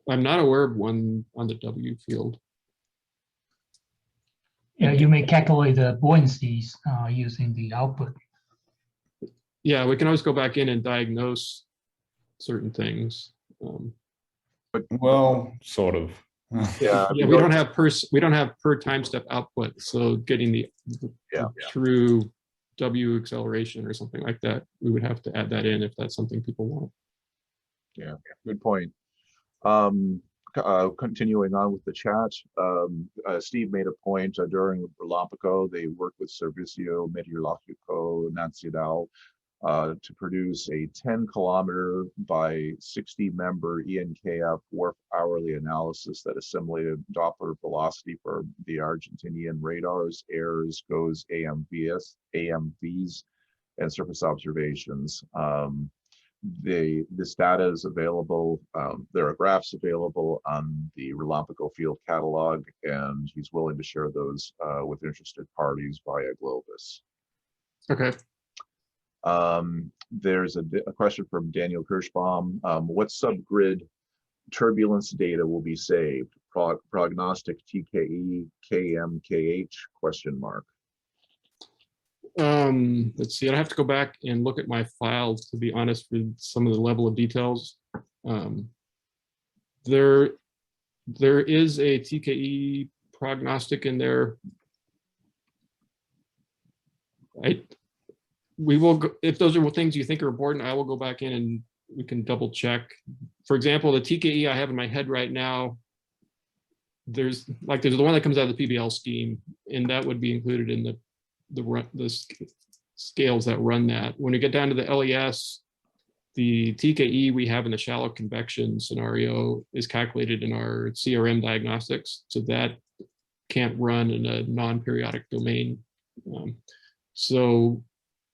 Speaker 1: I'm not aware of one on the W field.
Speaker 3: Yeah, you may calculate the buoyancies using the output.
Speaker 1: Yeah, we can always go back in and diagnose certain things.
Speaker 6: Well, sort of.
Speaker 2: Yeah,
Speaker 1: Yeah, we don't have per time step output, so getting the true W acceleration or something like that, we would have to add that in if that's something people want.
Speaker 2: Yeah, good point. Continuing on with the chat, Steve made a point during Relompico, they worked with Servicio Meteorológico Nacional to produce a 10-kilometer by 60-member ENKF WRF hourly analysis that assimilated Doppler velocity for the Argentinian radars, airs, GOES, AMVs, and surface observations. This data is available. There are graphs available on the Relampico field catalog, and he's willing to share those with interested parties via Globus.
Speaker 1: Okay.
Speaker 2: There's a question from Daniel Kirschbaum. What subgrid turbulence data will be saved? Prognostic TKE, KM, KH, question mark.
Speaker 1: Let's see, I have to go back and look at my files, to be honest, with some of the level of details. There is a TKE prognostic in there. We will go, if those are things you think are important, I will go back in and we can double check. For example, the TKE I have in my head right now, there's the one that comes out of the PBL scheme, and that would be included in the scales that run that. When we get down to the LES, the TKE we have in the shallow convection scenario is calculated in our CRM diagnostics, so that can't run in a non-periodic domain. So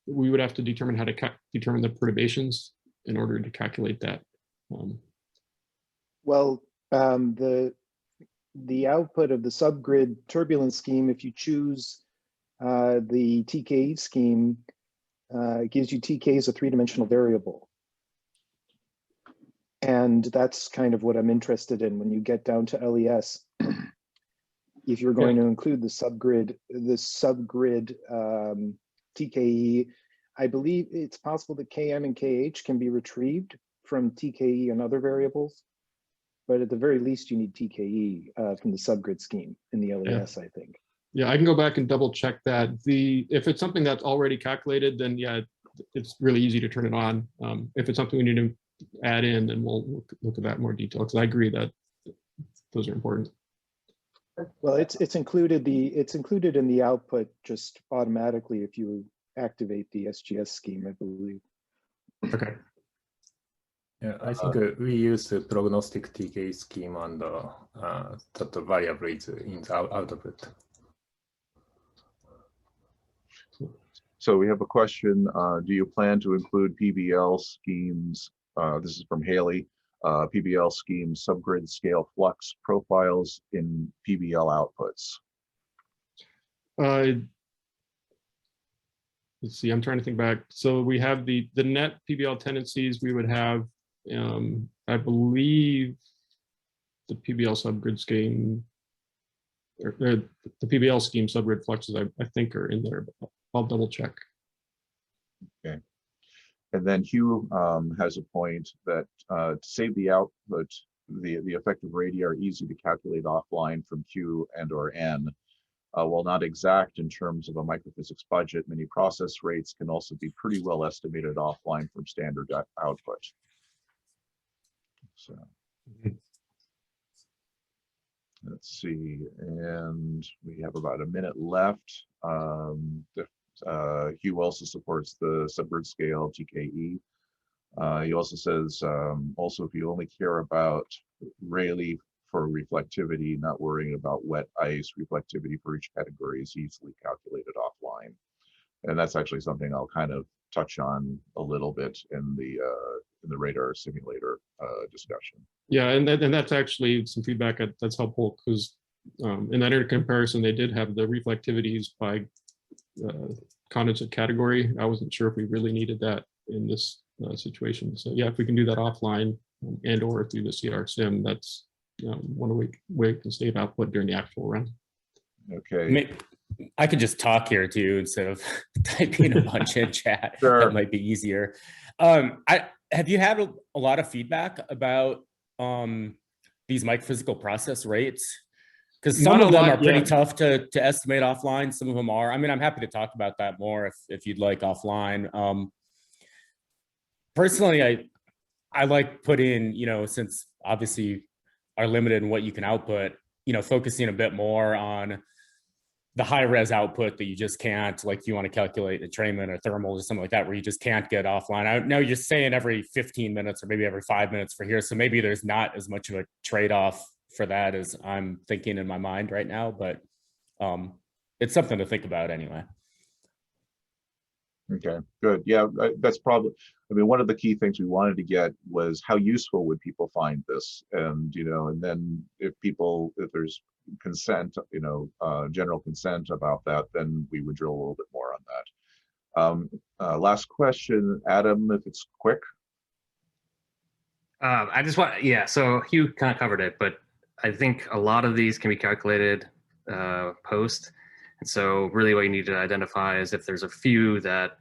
Speaker 1: we would have to determine how to determine the perturbations in order to calculate that.
Speaker 7: Well, the output of the subgrid turbulence scheme, if you choose the TKE scheme, gives you TK as a three-dimensional variable. And that's kind of what I'm interested in when you get down to LES. If you're going to include the subgrid TKE, I believe it's possible that KM and KH can be retrieved from TKE and other variables, but at the very least you need TKE from the subgrid scheme in the LES, I think. Yeah,
Speaker 1: I can go back and double check that. If it's something that's already calculated, then yeah, it's really easy to turn it on. If it's something we need to add in, then we'll look at that in more detail, because I agree that those are important.
Speaker 7: Well, it's included in the output just automatically if you activate the SGS scheme, I believe.
Speaker 1: Okay.
Speaker 8: Yeah, I think we use the prognostic TK scheme on the variable is in the output.
Speaker 2: So we have a question. Do you plan to include PBL schemes? This is from Haley. PBL scheme subgrid scale flux profiles in PBL outputs.
Speaker 1: Let's see, I'm trying to think back. So we have the net PBL tendencies. We would have, I believe, the PBL subgrid scheme, or the PBL scheme subgrid fluxes, I think are in there, but I'll double check.
Speaker 2: Okay. And then Hugh has a point that to save the output, the effective radii are easy to calculate offline from Q and/or N. While not exact in terms of a microphysics budget, many process rates can also be pretty well estimated offline from standard output. So let's see, and we have about a minute left. Hugh also supports the subgrid scale TKE. He also says, also if you only care about Rayleigh for reflectivity, not worrying about wet ice, reflectivity for each category is easily calculated offline. And that's actually something I'll kind of touch on a little bit in the radar simulator discussion.
Speaker 1: Yeah, and that's actually some feedback that's helpful, because in that inter comparison, they did have the reflectivities by condensate category. I wasn't sure if we really needed that in this situation. So yeah, if we can do that offline and or through the CR sim, that's one way we can save output during the actual run.
Speaker 2: Okay.
Speaker 9: I could just talk here too instead of typing a bunch in chat.
Speaker 2: Sure.
Speaker 9: That might be easier. Have you had a lot of feedback about these microphysical process rates? Because some of them are pretty tough to estimate offline. Some of them are. I mean, I'm happy to talk about that more if you'd like offline. Personally, I like put in, since obviously are limited in what you can output, focusing a bit more on the high res output that you just can't, like you want to calculate entrainment or thermal or something like that, where you just can't get offline. I know you're saying every 15 minutes or maybe every 5 minutes for here. So maybe there's not as much of a trade-off for that as I'm thinking in my mind right now, but it's something to think about anyway.
Speaker 2: Okay, good. Yeah, that's probably, I mean, one of the key things we wanted to get was how useful would people find this? And, you know, and then if there's consent, you know, general consent about that, then we would drill a little bit more on that. Last question, Adam, if it's quick.
Speaker 4: I just want, yeah, so Hugh kind of covered it, but I think a lot of these can be calculated post. And so really what you need to identify is if there's a few that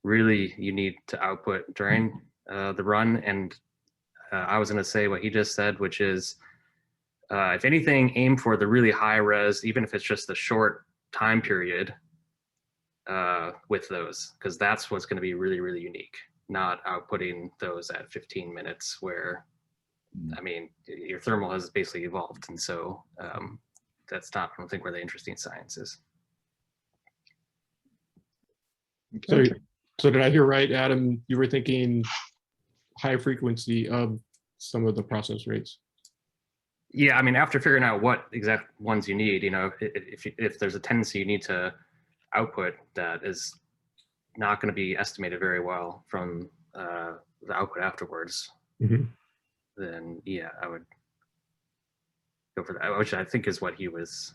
Speaker 4: really you need to output during the run. And I was going to say what he just said, which is if anything, aim for the really high res, even if it's just a short time period with those, because that's what's going to be really, really unique. Not outputting those at 15 minutes where, I mean, your thermal has basically evolved. And so that's not, I don't think, where the interesting science is.
Speaker 2: Okay.
Speaker 1: So did I hear right, Adam, you were thinking high frequency of some of the process rates?
Speaker 4: Yeah, I mean, after figuring out what exact ones you need, you know, if there's a tendency you need to output that is not going to be estimated very well from the output afterwards, then yeah, I would go for that, which I think is what he was.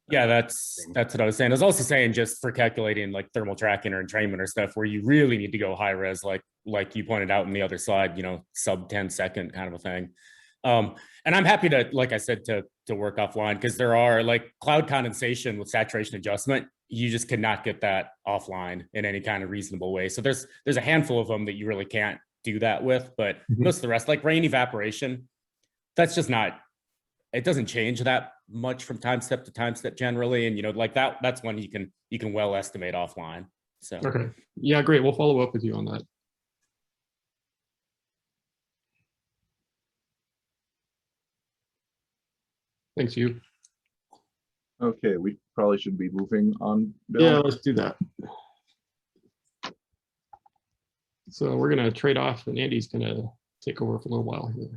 Speaker 9: Yeah, that's what I was saying. I was also saying just for calculating like thermal tracking or entrainment or stuff where you really need to go high res, like you pointed out in the other slide, you know, sub 10-second kind of a thing. And I'm happy to, like I said, to work offline, because there are like cloud condensation with saturation adjustment. You just cannot get that offline in any kind of reasonable way. So there's a handful of them that you really can't do that with, but most of the rest, like rain evaporation, that's just not, it doesn't change that much from time step to time step generally. And, you know, like that's one you can well estimate offline. So,
Speaker 1: okay. Yeah, great. We'll follow up with you on that. Thanks, Hugh.
Speaker 2: Okay, we probably should be moving on, Bill.
Speaker 1: Yeah, let's do that. So we're going to trade off, and Andy's going to take over for a little while here.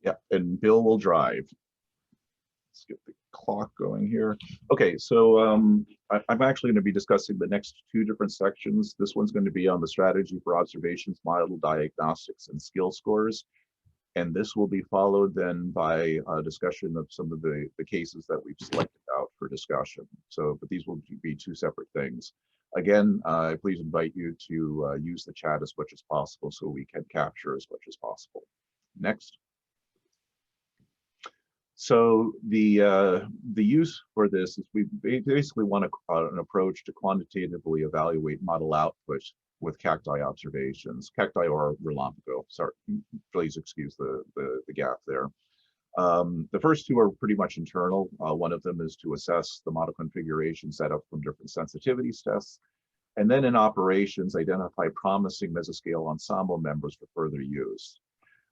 Speaker 2: Yeah, and Bill will drive. Let's get the clock going here. Okay, so I'm actually going to be discussing the next two different sections. This one's going to be on the strategy for observations, model diagnostics, and skill scores. And this will be followed then by a discussion of some of the cases that we've selected out for discussion. So, but these will be two separate things. Again, please invite you to use the chat as much as possible so we can capture as much as possible. Next. So the use for this is we basically want an approach to quantitatively evaluate model output with cacti observations, cacti or Relompico. Sorry, please excuse the gap there. The first two are pretty much internal. One of them is to assess the model configuration set up from different sensitivities tests. And then in operations, identify promising mesoscale ensemble members for further use.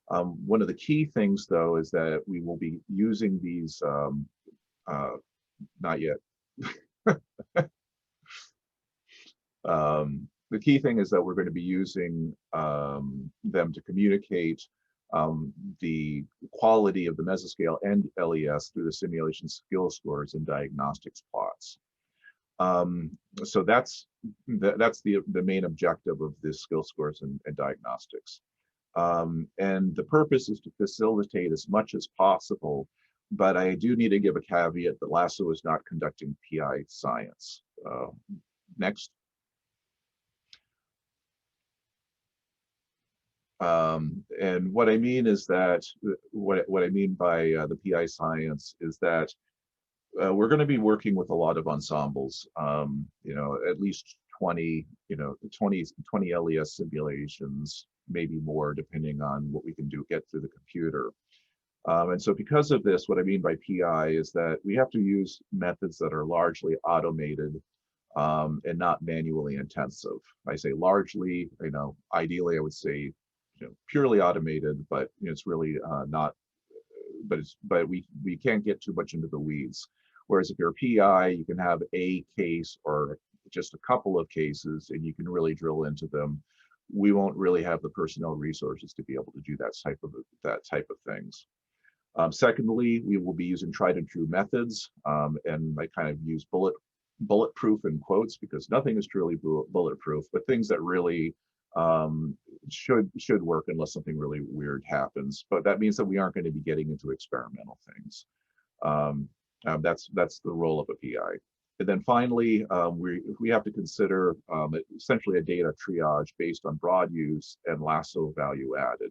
Speaker 2: One of the key things, though, is that we will be using these, not yet. The key thing is that we're going to be using them to communicate the quality of the mesoscale and LES through the simulation skill scores and diagnostics plots. So that's the main objective of this skill scores and diagnostics. And the purpose is to facilitate as much as possible, but I do need to give a caveat that LASSO is not conducting PI science. Next. And what I mean is that, what I mean by the PI science is that we're going to be working with a lot of ensembles, you know, at least 20 LES simulations, maybe more, depending on what we can get through the computer. And so because of this, what I mean by PI is that we have to use methods that are largely automated and not manually intensive. I say largely, you know, ideally I would say, you know, purely automated, but you know, it's really not, but we can't get too much into the weeds. Whereas if you're a PI, you can have a case or just a couple of cases and you can really drill into them. We won't really have the personnel resources to be able to do that type of things. Secondly, we will be using tried and true methods, and I kind of use bullet bulletproof in quotes, because nothing is truly bulletproof, but things that really should work unless something really weird happens. But that means that we aren't going to be getting into experimental things. That's the role of a PI. And then finally, we have to consider essentially a data triage based on broad use and lasso value added.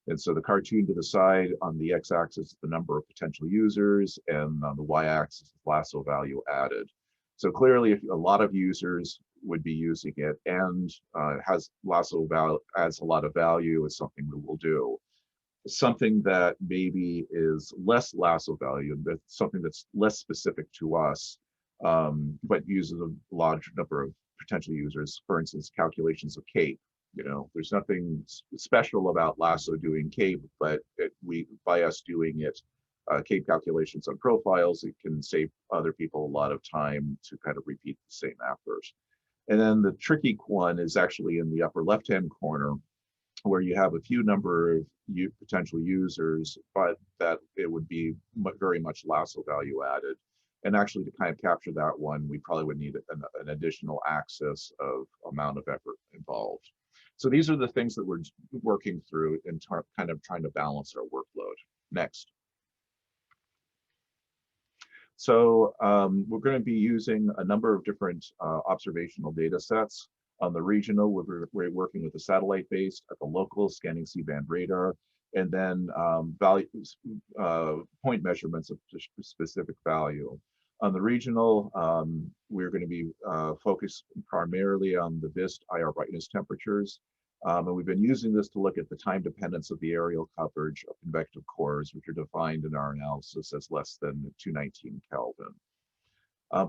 Speaker 2: And so the cartoon to the side on the x-axis is the number of potential users, and on the y-axis is lasso value added. So clearly, if a lot of users would be using it and has lasso value, adds a lot of value, is something we will do. Something that maybe is less lasso value, but something that's less specific to us, but uses a large number of potential users. For instance, calculations of CAPE. You know, there's nothing special about lasso doing CAPE, but by us doing it, CAPE calculations on profiles, it can save other people a lot of time to kind of repeat the same effort. And then the tricky one is actually in the upper left-hand corner, where you have a few number of potential users, but that it would be very much lasso value added. And actually, to kind of capture that one, we probably would need an additional axis of amount of effort involved. So these are the things that we're working through and kind of trying to balance our workload. Next. So we're going to be using a number of different observational data sets. On the regional, we're working with the satellite-based, at the local, scanning C-band radar, and then point measurements of specific value. On the regional, we're going to be focused primarily on the VIST IR brightness temperatures. And we've been using this to look at the time dependence of the aerial coverage of convective cores, which are defined in our analysis as less than 219 Kelvin.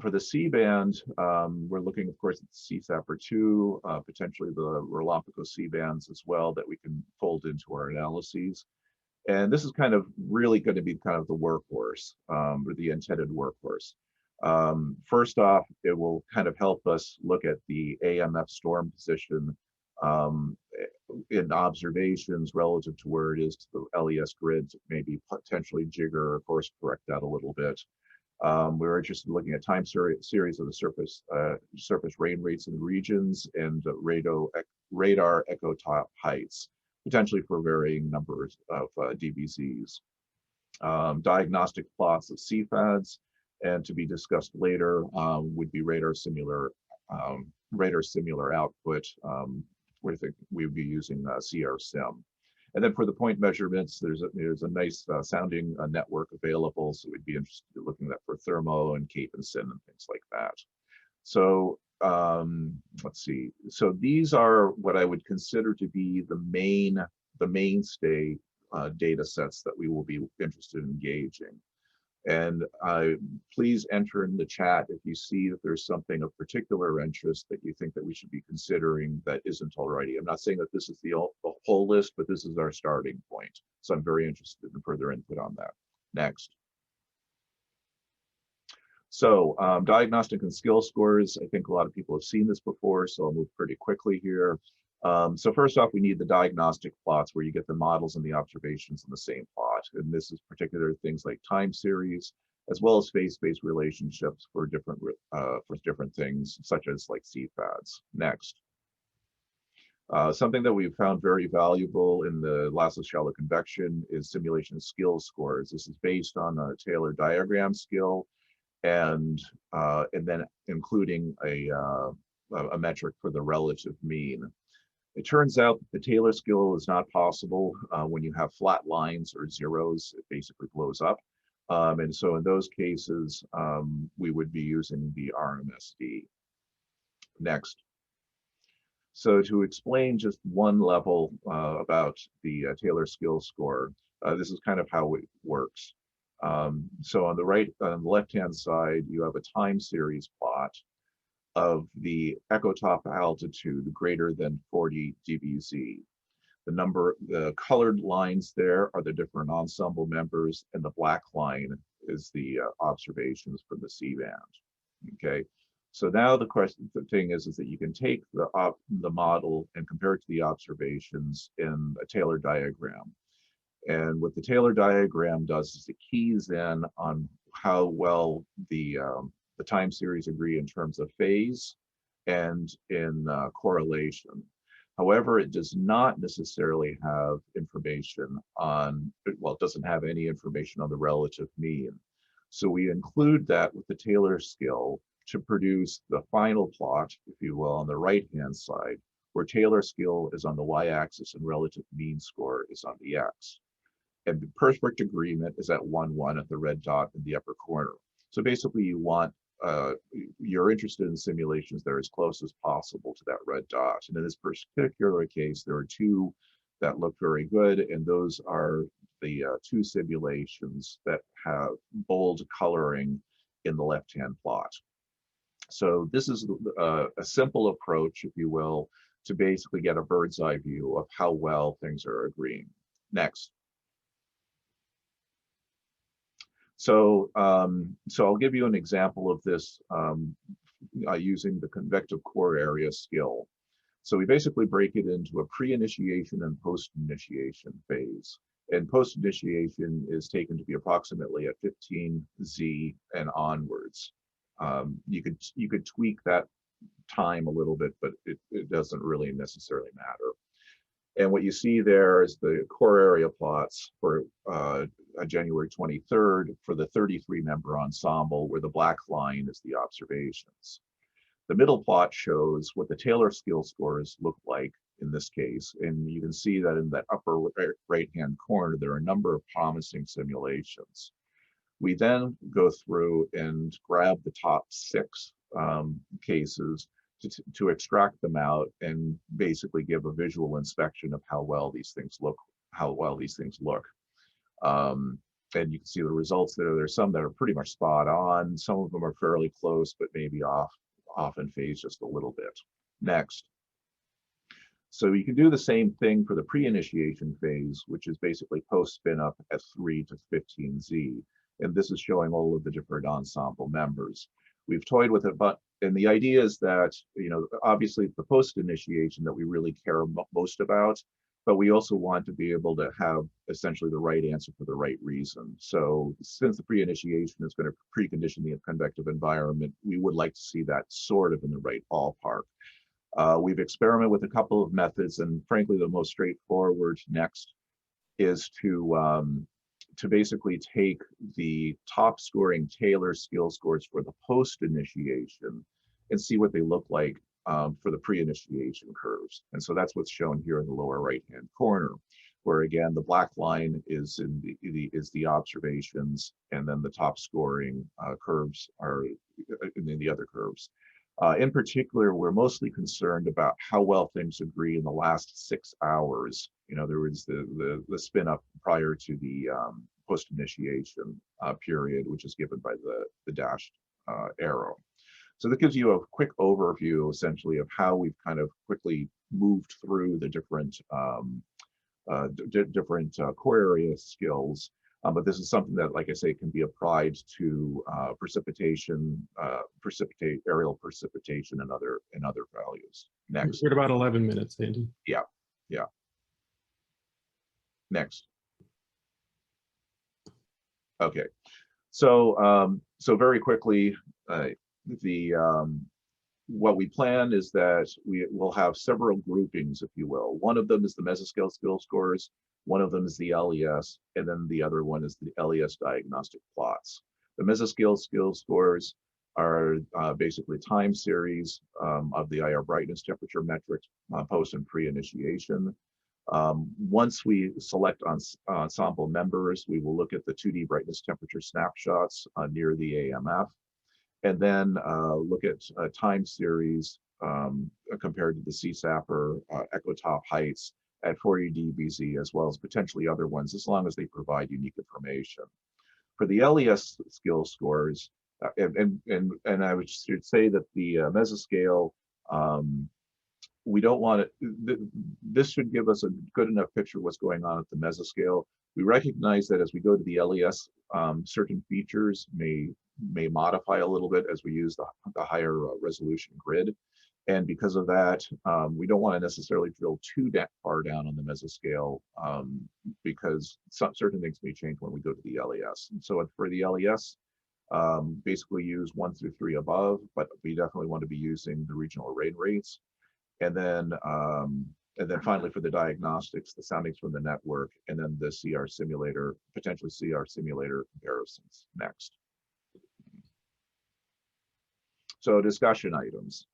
Speaker 2: For the C-band, we're looking, of course, at the CSAPR2, potentially the Relompico C-bands as well, that we can fold into our analyses. And this is kind of really going to be kind of the workhorse, or the intended workhorse. First off, it will kind of help us look at the AMF storm position in observations relative to where it is to the LES grid, to maybe potentially jigger or course correct that a little bit. We're interested in looking at time series of the surface rain rates in the regions and radar echo top heights, potentially for varying numbers of DBZs. Diagnostic plots of CFADs, and to be discussed later would be radar similar output. We would be using CRSIM. And then for the point measurements, there's a nice sounding network available. So we'd be interested in looking at for thermo and CAPE and SIN and things like that. So let's see. So these are what I would consider to be the mainstay data sets that we will be interested in engaging. And please enter in the chat if you see that there's something of particular interest that you think that we should be considering that isn't already. I'm not saying that this is the whole list, but this is our starting point. So I'm very interested in further input on that. Next. So diagnostic and skill scores. I think a lot of people have seen this before, so I'll move pretty quickly here. So first off, we need the diagnostic plots where you get the models and the observations in the same plot. And this is particular things like time series, as well as phase-space relationships for different things, such as like CFADs. Next. Something that we've found very valuable in the lasso shallow convection is simulation skill scores. This is based on a Taylor diagram skill, and then including a metric for the relative mean. It turns out that the Taylor skill is not possible when you have flat lines or zeros. It basically blows up. And so in those cases, we would be using the RMSD. Next. So to explain just one level about the Taylor skill score, this is kind of how it works. So on the left-hand side, you have a time series plot of the ecotop altitude greater than 40 dBz. The colored lines there are the different ensemble members, and the black line is the observations from the C-band. Okay, so now the thing is that you can take the model and compare it to the observations in a Taylor diagram. And what the Taylor diagram does is it keys in on how well the the time series agree in terms of phase and in correlation. However, it does not necessarily have information on, well, it doesn't have any information on the relative mean. So we include that with the Taylor skill to produce the final plot, if you will, on the right-hand side, where Taylor skill is on the y-axis and relative mean score is on the x. And the perfect agreement is at 1, 1 at the red dot in the upper corner. So basically you want, you're interested in simulations that are as close as possible to that red dot. And in this particular case, there are 2 that look very good, and those are the 2 simulations that have bold coloring in the left-hand plot. So this is a simple approach, if you will, to basically get a bird's eye view of how well things are agreeing. Next. So, so I'll give you an example of this using the convective core area skill. So we basically break it into a pre-initiation and post-initiation phase. And post-initiation is taken to be approximately at 15Z and onwards. You could tweak that time a little bit, but it doesn't really necessarily matter. And what you see there is the core area plots for January 23rd for the 33-member ensemble, where the black line is the observations. The middle plot shows what the Taylor skill scores look like in this case. And you can see that in that upper right-hand corner, there are a number of promising simulations. We then go through and grab the top 6 cases to extract them out and basically give a visual inspection of how well these things look, and you can see the results there. There's some that are pretty much spot on. Some of them are fairly close, but maybe off in phase just a little bit. Next. So you can do the same thing for the pre-initiation phase, which is basically post-spin up at 3 to 15Z. And this is showing all of the different ensemble members. We've toyed with it, and the idea is that, you know, obviously it's the post-initiation that we really care most about, but we also want to be able to have essentially the right answer for the right reason. So since the pre-initiation is going to precondition the convective environment, we would like to see that sort of in the right ballpark. We've experimented with a couple of methods, and frankly, the most straightforward next is to basically take the top scoring Taylor skill scores for the post-initiation and see what they look like for the pre-initiation curves. And so that's what's shown here in the lower right-hand corner, where again, the black line is in the observations, and then the top scoring curves are in the other curves. In particular, we're mostly concerned about how well things agree in the last 6 hours. In other words, the spin up prior to the post-initiation period, which is given by the dashed arrow. So that gives you a quick overview, essentially, of how we've kind of quickly moved through the different core area skills. But this is something that, like I say, can be applied to precipitation, aerial precipitation, and other values. Next.
Speaker 1: We're at about 11 minutes, Andy.
Speaker 2: Yeah. Next. Okay. So so very quickly, what we plan is that we will have several groupings, if you will. One of them is the Mesoscale skill scores. One of them is the LES, and then the other one is the LES diagnostic plots. The Mesoscale skill scores are basically time series of the IR brightness temperature metrics post and pre-initiation. Once we select ensemble members, we will look at the 2D brightness temperature snapshots near the AMF, and then look at time series compared to the CSAPR ecotop heights at 40 dBz, as well as potentially other ones, as long as they provide unique information. For the LES skill scores, and I should say that the Mesoscale, we don't want it, this should give us a good enough picture of what's going on at the Mesoscale. We recognize that as we go to the LES, certain features may modify a little bit as we use the higher resolution grid. And because of that, we don't want to necessarily drill too far down on the Mesoscale because certain things may change when we go to the LES. And so for the LES, Basically use 1 through 3 above, but we definitely want to be using the regional array rates. And then finally for the diagnostics, the soundings from the network, and then the CR simulator, potentially CR simulator comparisons next. So discussion items.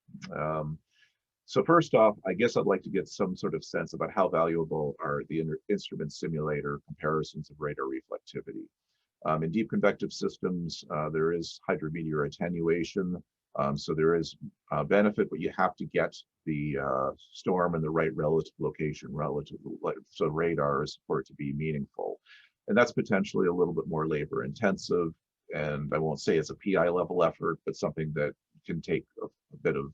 Speaker 2: So first off, I guess I'd like to get some sort of sense about how valuable are the instrument simulator comparisons of radar reflectivity. In deep convective systems, there is hydrometeor attenuation. So there is benefit, but you have to get the storm in the right relative location relative to radars for it to be meaningful. And that's potentially a little bit more labor intensive. And I won't say it's a PI level effort, but something that can take a bit of,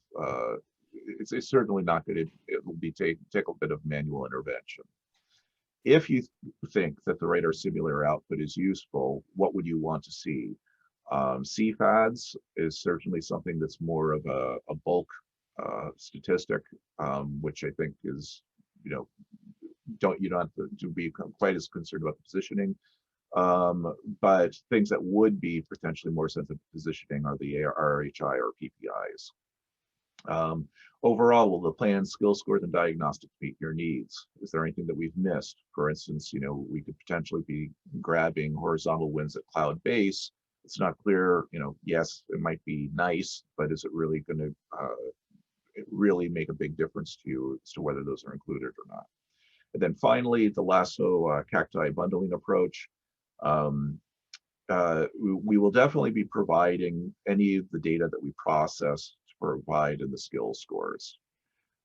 Speaker 2: it's certainly not going to, it will be take a bit of manual intervention. If you think that the radar simulator output is useful, what would you want to see? CFADs is certainly something that's more of a bulk statistic, which I think is, you know, you don't have to be quite as concerned about the positioning. But things that would be potentially more sensitive to positioning are the RHI or PPIs. Overall, will the planned skill scores and diagnostics meet your needs? Is there anything that we've missed? For instance, you know, we could potentially be grabbing horizontal winds at cloud base. It's not clear, you know, yes, it might be nice, but is it really going to really make a big difference to you as to whether those are included or not? And then finally, the LASSO-CACTI bundling approach. We will definitely be providing any of the data that we process to provide in the skill scores.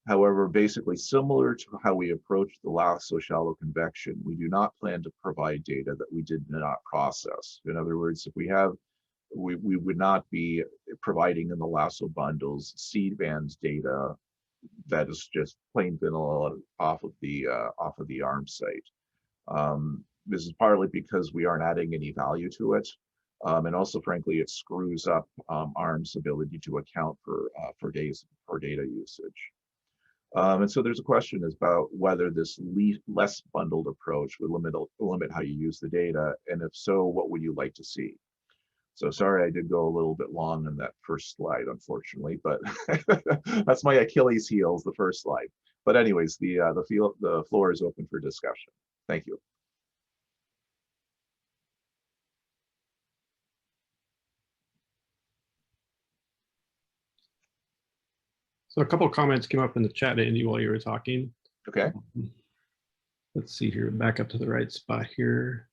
Speaker 2: However, basically similar to how we approached the LASSO shallow convection, we do not plan to provide data that we did not process. In other words, if we have, we would not be providing in the LASSO bundles seed bands data that is just plain vanilla off of the ARM site. This is partly because we aren't adding any value to it. And also, frankly, it screws up ARM's ability to account for data usage. And so there's a question about whether this less bundled approach would limit how you use the data. And if so, what would you like to see? So sorry, I did go a little bit long on that first slide, unfortunately, but that's my Achilles heels, the first slide. But anyways, the floor is open for discussion. Thank you.
Speaker 1: So a couple of comments came up in the chat, Andy, while you were talking.
Speaker 2: Okay.
Speaker 1: Let's see here, back up to the right spot here.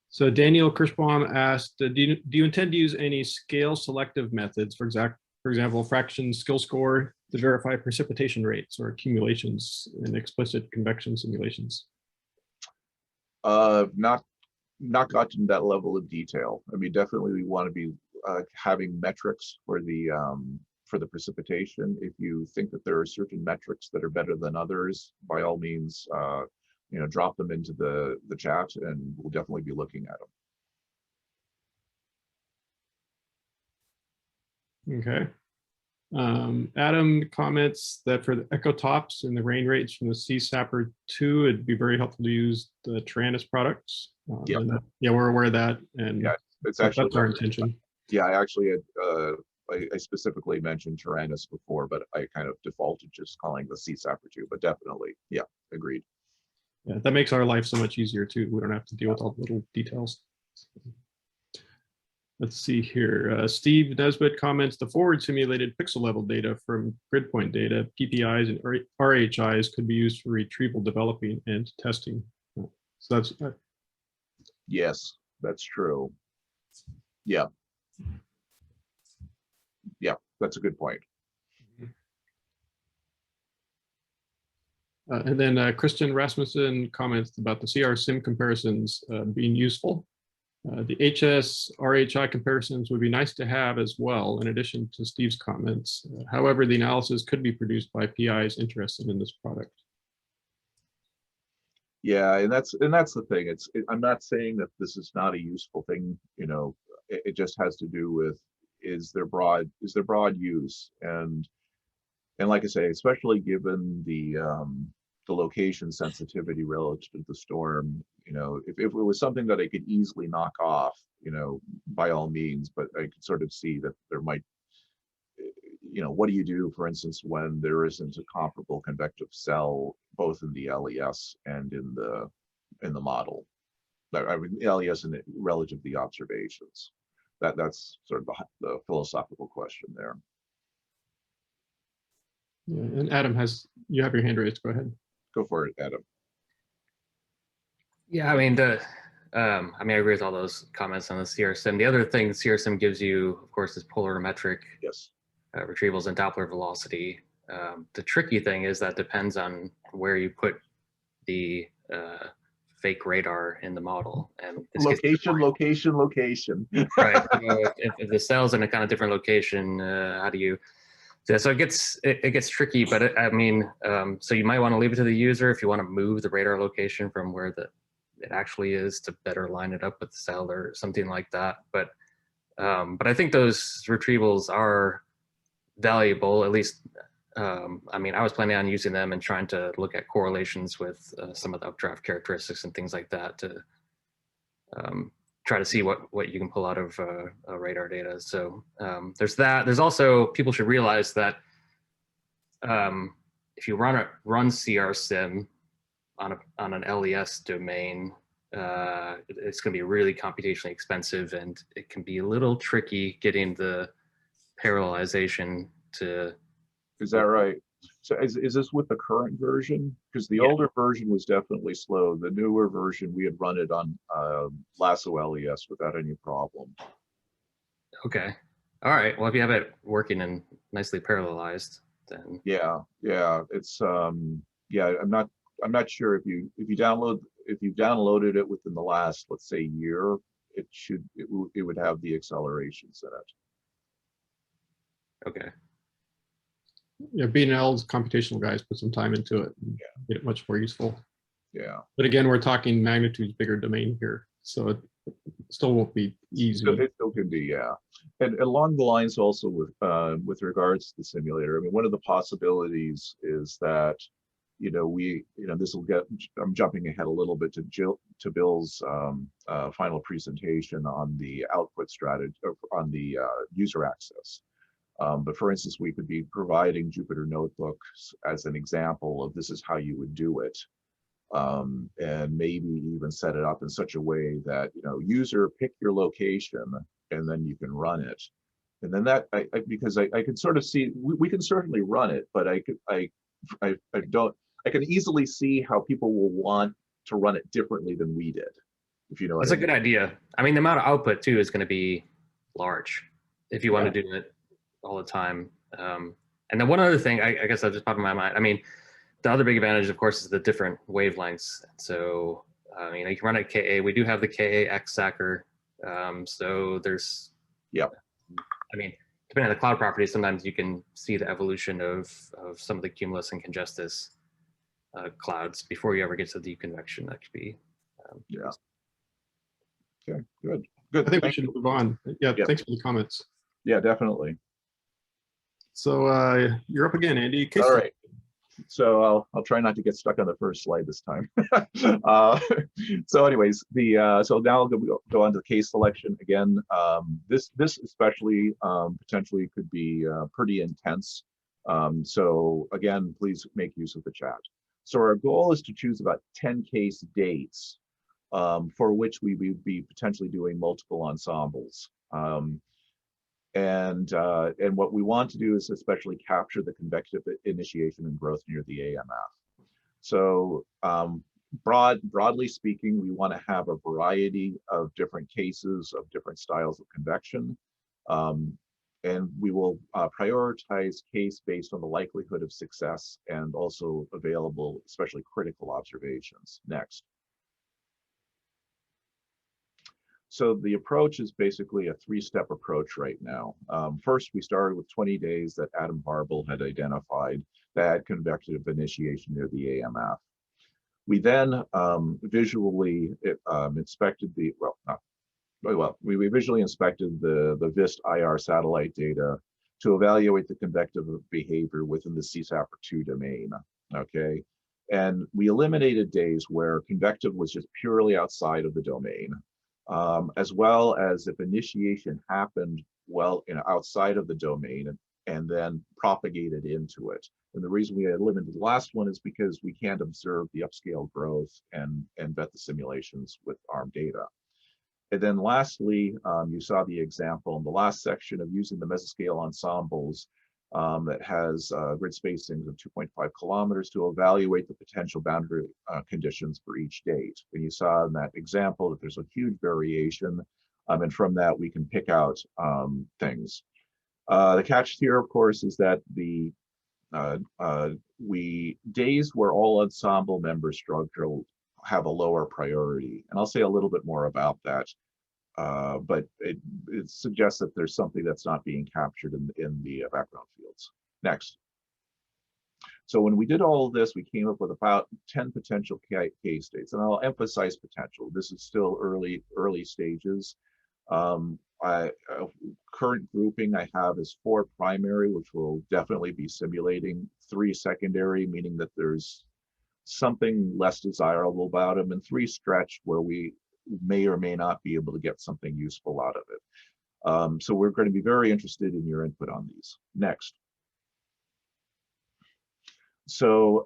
Speaker 1: So Daniel Kirschbaum asked, do you intend to use any scale selective methods, for example, fraction skill score to verify precipitation rates or accumulations in explicit convection simulations?
Speaker 2: Not gotten to that level of detail. I mean, definitely we want to be having metrics for the precipitation. If you think that there are certain metrics that are better than others, by all means, you know, drop them into the chat, and we'll definitely be looking at them.
Speaker 1: Okay. Adam comments that for the ecotops and the rain rates from the CSAPR 2, it'd be very helpful to use the Taranis products.
Speaker 2: Yeah,
Speaker 1: we're aware of that, and
Speaker 2: yeah, it's actually
Speaker 1: that's our intention.
Speaker 2: Yeah, I actually had I specifically mentioned Taranis before, but I kind of defaulted just calling the CSAPR 2. But definitely, yeah, agreed.
Speaker 1: Yeah, that makes our life so much easier too. We don't have to deal with all the little details. Let's see here. Steve Nesbitt comments, the forward simulated pixel level data from grid point data, PPIs and RHIs could be used for retrieval developing and testing. So that's
Speaker 2: yes, that's true. Yeah. Yeah, that's a good point.
Speaker 1: And then Christian Rasmussen comments about the CR sim comparisons being useful. The HS RHI comparisons would be nice to have as well, in addition to Steve's comments. However, the analysis could be produced by PIs interested in this product.
Speaker 2: Yeah, and that's the thing. I'm not saying that this is not a useful thing. You know, it just has to do with is there broad use, and like I say, especially given the location sensitivity relative to the storm. You know, if it was something that I could easily knock off, you know, by all means, but I could sort of see that there might, you know, what do you do, for instance, when there isn't a comparable convective cell, both in the LES and in the model? I mean, LES and relative to the observations. That's sort of the philosophical question there.
Speaker 1: Yeah, and Adam you have your hand raised. Go ahead.
Speaker 2: Go for it, Adam.
Speaker 4: Yeah, I mean, I agree with all those comments on the CRSIM. The other thing CRSIM gives you, of course, is polarimetric
Speaker 2: Yes.
Speaker 4: retrievals and Doppler velocity. The tricky thing is that depends on where you put the fake radar in the model. And
Speaker 2: Location.
Speaker 4: Right. So if the cell's in a kind of different location, how do you? So it gets tricky, but so you might want to leave it to the user if you want to move the radar location from where it actually is to better line it up with the cell or something like that. But I think those retrievals are valuable, at least. I was planning on using them and trying to look at correlations with some of the updraft characteristics and things like that to try to see what you can pull out of radar data. So there's that. There's also, people should realize that if you run CRSIM on an LES domain, it's going to be really computationally expensive, and it can be a little tricky getting the parallelization to.
Speaker 2: Is that right? So is this with the current version? Because the older version was definitely slow. The newer version, we had run it on Lasso LES without any problem.
Speaker 4: Okay. All right. Well, if you have it working and nicely parallelized, then
Speaker 2: yeah, it's I'm not sure if you've downloaded it within the last, let's say, year, it would have the accelerations in it.
Speaker 4: Okay.
Speaker 1: Yeah, B&L's computational guys put some time into it and get it much more useful.
Speaker 2: Yeah.
Speaker 1: But again, we're talking magnitudes bigger domain here, so it still won't be easy.
Speaker 2: It still can be, yeah. And along the lines also with regards to the simulator, I mean, one of the possibilities is that, this will get, I'm jumping ahead a little bit to Bill's final presentation on the output strategy, on the user access. But for instance, we could be providing Jupyter notebooks as an example of this is how you would do it. And maybe even set it up in such a way that, user, pick your location and then you can run it. And then that, because I can sort of see, we can certainly run it, but I can easily see how people will want to run it differently than we did, if you know what I mean.
Speaker 4: That's a good idea. I mean, the amount of output too is going to be large if you want to do it all the time. And then one other thing, I guess that just popped in my mind. I mean, the other big advantage, of course, is the different wavelengths. So, you can run at KA. We do have the KA X-Sacker. So there's, I mean, depending on the cloud properties, sometimes you can see the evolution of some of the cumulus and congestus clouds before you ever get to deep convection. That could be.
Speaker 2: Okay, good.
Speaker 1: I think we should move on. Yeah, thanks for the comments.
Speaker 2: Yeah, definitely.
Speaker 1: So you're up again, Andy.
Speaker 2: All right. So I'll try not to get stuck on the first slide this time. So anyways, so now I'll go on to the case selection again. This especially potentially could be pretty intense. So again, please make use of the chat. So our goal is to choose about 10 case dates for which we would be potentially doing multiple ensembles. And what we want to do is especially capture the convective initiation and growth near the AMF. So broadly speaking, we want to have a variety of different cases of different styles of convection. And we will prioritize case based on the likelihood of success and also available, especially critical observations. Next. So the approach is basically a three-step approach right now. First, we started with 20 days that Adam Barbel had identified that had convective initiation near the AMF. We then visually inspected we visually inspected the VIST IR satellite data to evaluate the convective behavior within the CSAPR2 domain. Okay. And we eliminated days where convective was just purely outside of the domain, as well as if initiation happened outside of the domain and then propagated into it. And the reason we eliminated the last one is because we can't observe the upscale growth and vet the simulations with ARM data. And then lastly, you saw the example in the last section of using the mesoscale ensembles that has grid spacings of 2.5 kilometers to evaluate the potential boundary conditions for each date. And you saw in that example that there's a huge variation, and from that we can pick out things. The catch here, of course, is that the days where all ensemble members struggle have a lower priority, and I'll say a little bit more about that. But it suggests that there's something that's not being captured in the background fields. Next. So when we did all of this, we came up with about 10 potential case states, and I'll emphasize potential. This is still early stages. Current grouping I have is 4 primary, which will definitely be simulating, 3 secondary, meaning that there's something less desirable about them, and 3 stretched where we may or may not be able to get something useful out of it. So we're going to be very interested in your input on these. Next. So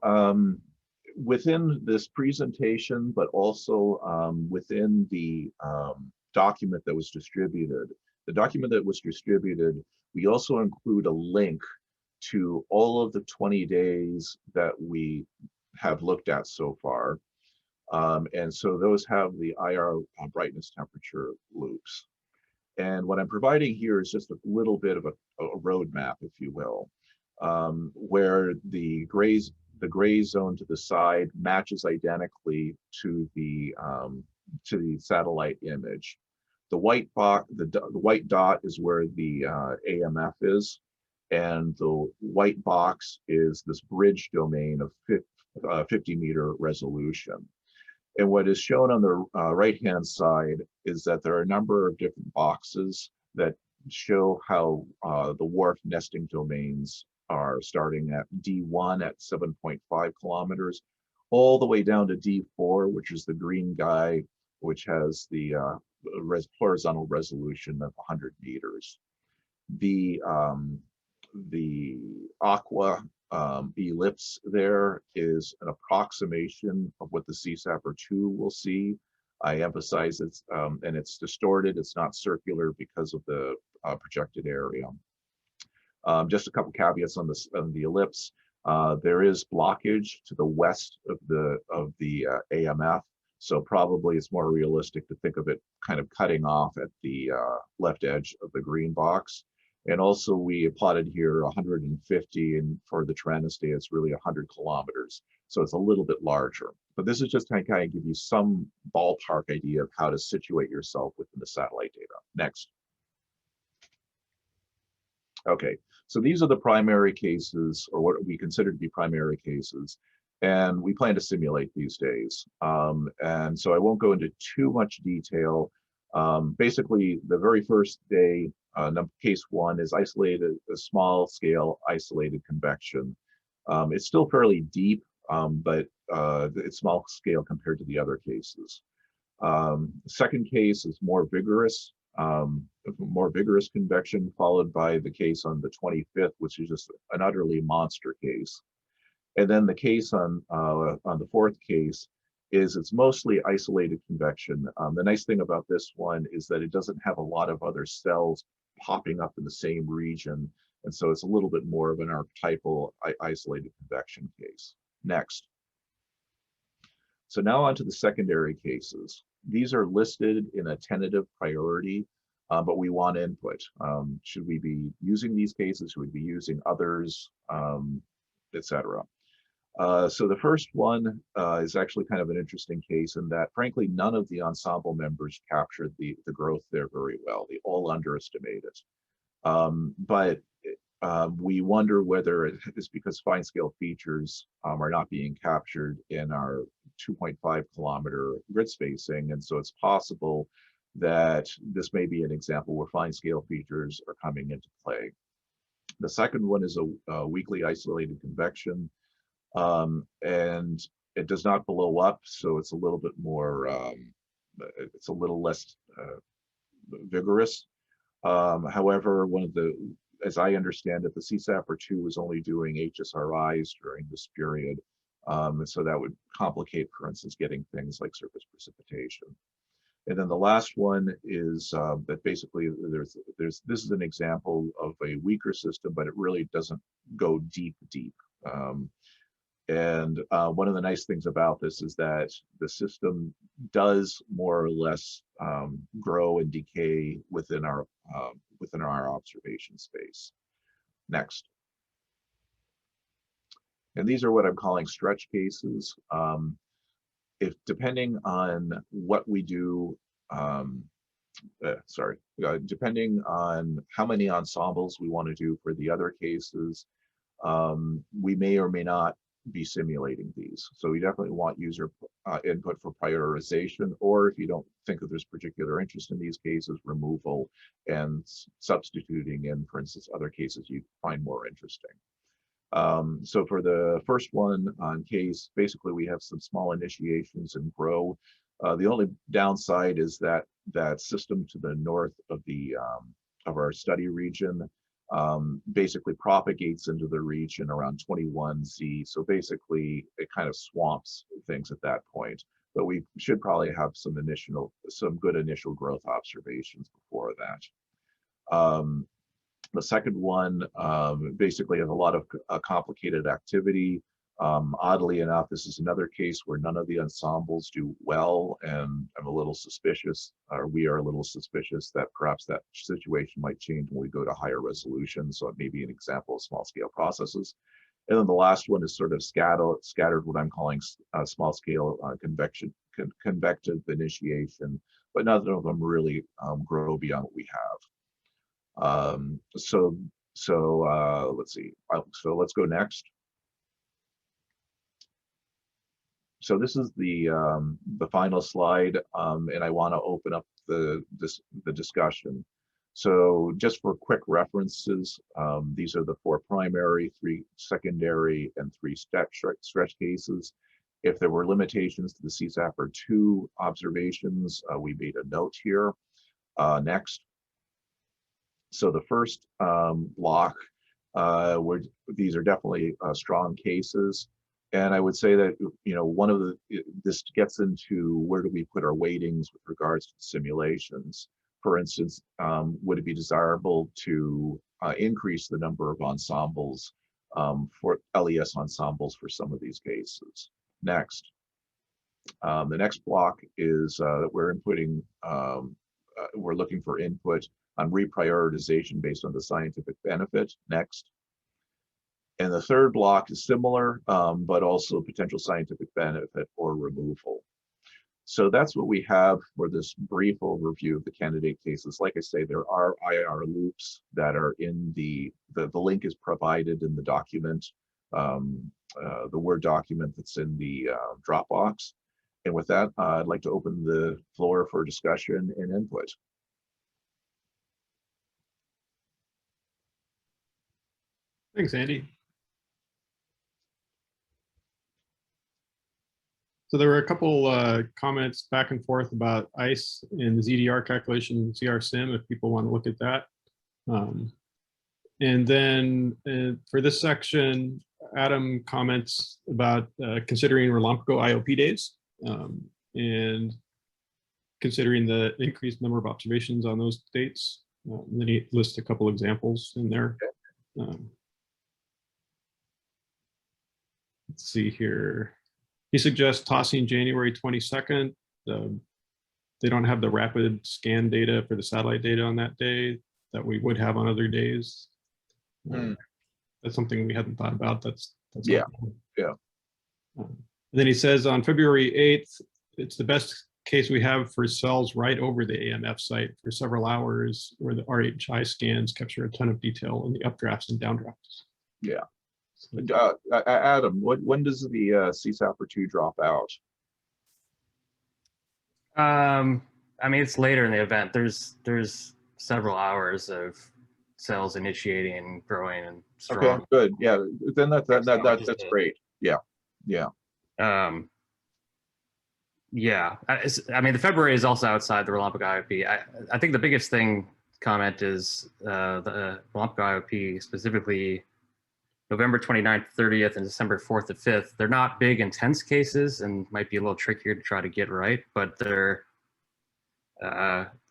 Speaker 2: within this presentation, but also within the document that was distributed, we also include a link to all of the 20 days that we have looked at so far. And so those have the IR brightness temperature loops. And what I'm providing here is just a little bit of a roadmap, if you will, where the gray zone to the side matches identically to the satellite image. The white white dot is where the AMF is, and the white box is this bridge domain of 50-meter resolution. And what is shown on the right-hand side is that there are a number of different boxes that show how the wharf nesting domains are starting at D1 at 7.5 kilometers, all the way down to D4, which is the green guy, which has the horizontal resolution of 100 meters. The aqua ellipse there is an approximation of what the CSAPR2 will see. I emphasize it's and it's distorted. It's not circular because of the projected area. Just a couple caveats on the ellipse. There is blockage to the west of the AMF, so probably it's more realistic to think of it kind of cutting off at the left edge of the green box. And also we plotted here 150, and for the Tyrannosaurus it's really 100 kilometers. So it's a little bit larger. But this is just to kind of give you some ballpark idea of how to situate yourself within the satellite data. Next. Okay, so these are the primary cases, or what we consider to be primary cases. And we plan to simulate these days. And so I won't go into too much detail. Basically, the very first day, case 1 is isolated, a small scale isolated convection. It's still fairly deep, but it's small scale compared to the other cases. The second case is more vigorous convection, followed by the case on the 25th, which is just an utterly monster case. And then the case on the 4th case is it's mostly isolated convection. The nice thing about this one is that it doesn't have a lot of other cells popping up in the same region. And so it's a little bit more of an archetypal isolated convection case. Next. So now on to the secondary cases. These are listed in a tentative priority, but we want input. Should we be using these cases? Should we be using others, etc.? So the first one is actually kind of an interesting case in that, frankly, none of the ensemble members captured the growth there very well. They all underestimate it. But we wonder whether it is because fine scale features are not being captured in our 2.5 kilometer grid spacing. And so it's possible that this may be an example where fine scale features are coming into play. The second one is a weakly isolated convection. And it does not blow up, so it's a little bit more, it's a little less vigorous. However, as I understand it, the CSAPR2 was only doing HSRIs during this period. And so that would complicate, for instance, getting things like surface precipitation. And then the last one is that basically this is an example of a weaker system, but it really doesn't go deep. And one of the nice things about this is that the system does more or less grow and decay within our observation space. Next. And these are what I'm calling stretch cases. If depending on what we do, depending on how many ensembles we want to do for the other cases, we may or may not be simulating these. So we definitely want user input for prioritization, or if you don't think that there's particular interest in these cases, removal and substituting in, for instance, other cases you find more interesting. So for the first one on case, basically we have some small initiations and grow. The only downside is that that system to the north of our study region basically propagates into the region around 21Z. So basically it kind of swamps things at that point, but we should probably have some good initial growth observations before that. The second one basically has a lot of complicated activity. Oddly enough, this is another case where none of the ensembles do well, and I'm a little suspicious, or we are a little suspicious, that perhaps that situation might change when we go to higher resolution. So it may be an example of small scale processes. And then the last one is sort of scattered what I'm calling small scale convective initiation, but none of them really grow beyond what we have. Let's see. So let's go next. So this is the final slide, and I want to open up the discussion. So just for quick references, these are the 4 primary, 3 secondary, and 3 stretch cases. If there were limitations to the CSAPR2 observations, we made a note here. Next. So the first block, these are definitely strong cases. And I would say that, you know, this gets into where do we put our weightings with regards to simulations. For instance, would it be desirable to increase the number of ensembles for LES ensembles for some of these cases? Next. The next block is that we're looking for input on reprioritization based on the scientific benefit. Next. And the third block is similar, but also potential scientific benefit or removal. So that's what we have for this brief overview of the candidate cases. Like I say, there are IR loops that are in the link is provided in the document, the Word document that's in the Dropbox. And with that, I'd like to open the floor for discussion and input.
Speaker 1: Thanks, Andy. So there were a couple comments back and forth about ICE and the ZDR calculation, ZRSim, if people want to look at that. And then for this section, Adam comments about considering Relumpico IOP days and considering the increased number of observations on those dates. And then he lists a couple examples in there. Let's see here. He suggests tossing January 22nd. They don't have the rapid scan data for the satellite data on that day that we would have on other days. That's something we hadn't thought about. That's
Speaker 2: yeah.
Speaker 1: And then he says on February 8th, it's the best case we have for cells right over the AMF site for several hours, where the RHI scans capture a ton of detail in the updrafts and downdrafts.
Speaker 2: Yeah. Adam, when does the CSAPR2 drop out?
Speaker 4: I mean, it's later in the event. There's several hours of cells initiating and growing and strong.
Speaker 2: Okay, good. Yeah, then that's great. Yeah.
Speaker 4: Yeah, I mean, the February is also outside the Olympic IOP. I think the biggest comment is the Olympic IOP, specifically November 29th, 30th, and December 4th to 5th. They're not big, intense cases and might be a little trickier to try to get right, but they're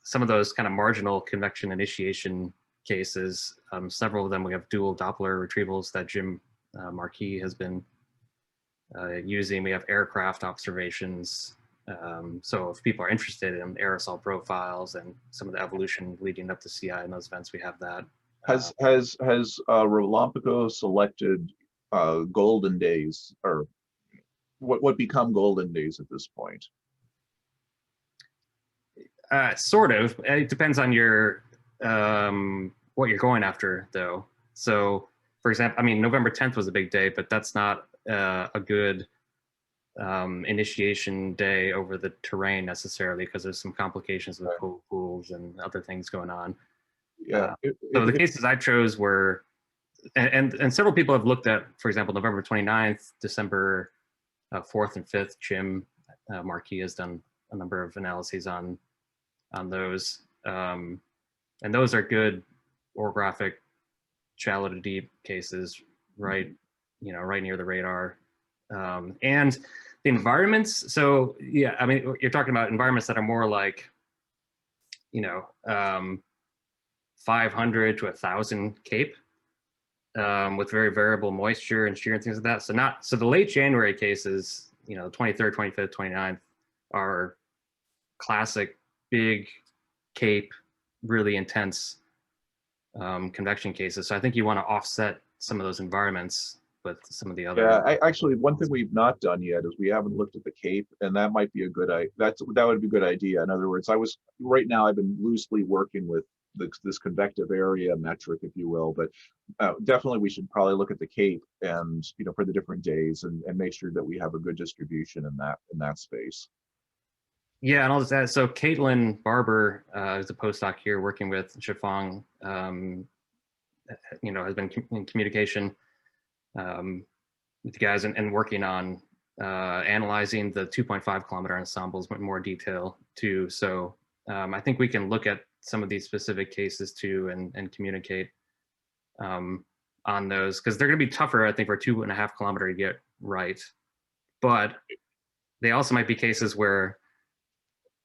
Speaker 4: some of those kind of marginal convection initiation cases. Several of them, we have dual Doppler retrievals that Jim Marquis has been using. We have aircraft observations. So if people are interested in aerosol profiles and some of the evolution leading up to CI and those events, we have that.
Speaker 2: Has Rolompico selected golden days, or what become golden days at this point?
Speaker 4: Sort of. It depends on your what you're going after, though. So, for example, I mean, November 10th was a big day, but that's not a good initiation day over the terrain necessarily, because there's some complications with pools and other things going on.
Speaker 2: Yeah.
Speaker 4: So the cases I chose were, and several people have looked at, for example, November 29th, December 4th and 5th. Jim Marquis has done a number of analyses on those. And those are good orographic shallow to deep cases, right, right near the radar. And the environments, so yeah, I mean, you're talking about environments that are more like, 500 to 1,000 Cape with very variable moisture and shear and things like that. So the late January cases, 23rd, 25th, 29th are classic big Cape, really intense convection cases. So I think you want to offset some of those environments with some of the other.
Speaker 2: Yeah, actually, one thing we've not done yet is we haven't looked at the Cape, and that might be a good that would be a good idea. In other words, right now I've been loosely working with this convective area metric, if you will, but definitely we should probably look at the Cape and for the different days and make sure that we have a good distribution in that space.
Speaker 4: Yeah, and I'll just add, so Caitlin Barber is a postdoc here working with Shifang, has been in communication with you guys and working on analyzing the 2.5 kilometer ensembles in more detail too. So I think we can look at some of these specific cases too and communicate on those, because they're going to be tougher, I think, for 2.5 kilometer to get right. But they also might be cases where,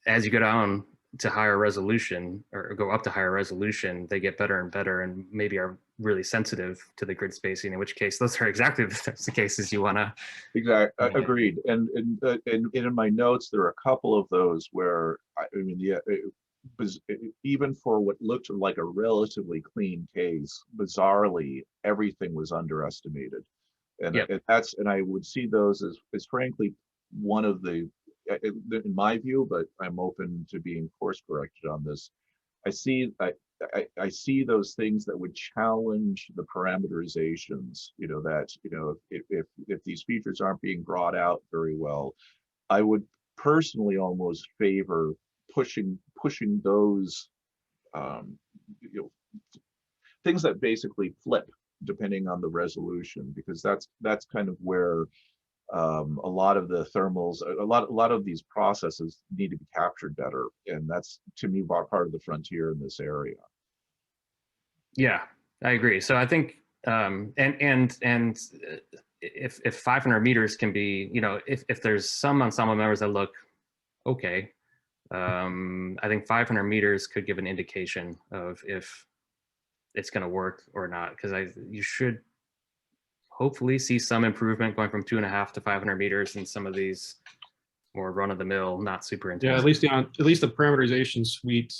Speaker 4: as you go down to higher resolution or go up to higher resolution, they get better and better and maybe are really sensitive to the grid spacing, in which case those are exactly the types of cases you want to.
Speaker 2: Exactly. Agreed. And in my notes, there are a couple of those where, it was, even for what looked like a relatively clean case, bizarrely, everything was underestimated. And
Speaker 4: Yep.
Speaker 2: and I would see those as frankly, one of the, in my view, but I'm open to being course corrected on this. I see those things that would challenge the parameterizations, if these features aren't being brought out very well, I would personally almost favor pushing those things that basically flip depending on the resolution, because that's kind of where a lot of the thermals, a lot of these processes need to be captured better, and that's, to me, part of the frontier in this area.
Speaker 4: Yeah, I agree. So I think if 500 meters can be, if there's some ensemble members that look okay, I think 500 meters could give an indication of if it's going to work or not, because you should hopefully see some improvement going from 2.5 to 500 meters in some of these more run-of-the-mill, not super intense.
Speaker 1: Yeah, at least the parameterization suite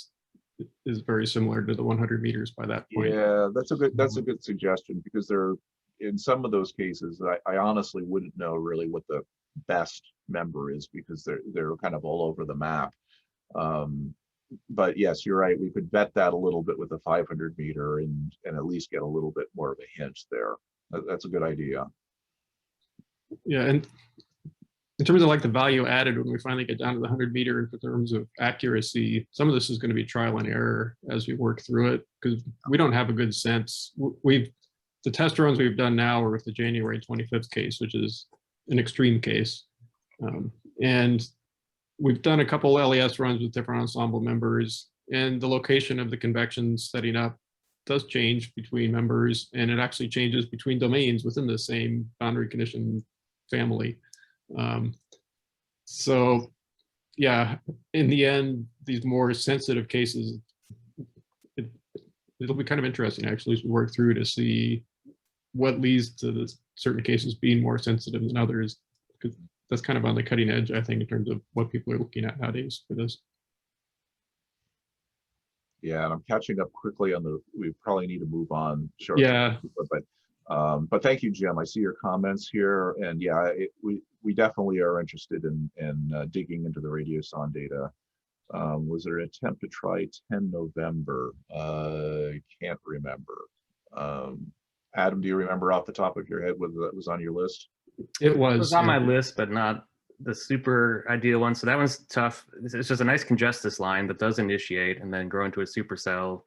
Speaker 1: is very similar to the 100 meters by that point.
Speaker 2: Yeah, that's a good suggestion, because in some of those cases, I honestly wouldn't know really what the best member is, because they're kind of all over the map. But yes, you're right. We could vet that a little bit with the 500 meter and at least get a little bit more of a hint there. That's a good idea.
Speaker 1: Yeah, and in terms of like the value added when we finally get down to the 100 meter in terms of accuracy, some of this is going to be trial and error as we work through it, because we don't have a good sense. The test runs we've done now are with the January 25th case, which is an extreme case. And we've done a couple LAS runs with different ensemble members, and the location of the convection setting up does change between members, and it actually changes between domains within the same boundary condition family. So yeah, in the end, these more sensitive cases, it'll be kind of interesting actually to work through to see what leads to the certain cases being more sensitive than others, because that's kind of on the cutting edge, I think, in terms of what people are looking at nowadays for this.
Speaker 2: Yeah, and I'm catching up quickly on the, we probably need to move on shortly.
Speaker 1: Yeah.
Speaker 2: But thank you, Jim. I see your comments here, and yeah, we definitely are interested in digging into the radioson data. Was there an attempt to try 10 November? Can't remember. Adam, do you remember off the top of your head whether that was on your list?
Speaker 1: It was.
Speaker 4: It was on my list, but not the super ideal one. So that one's tough. It's just a nice congestus line that does initiate and then grow into a supercell,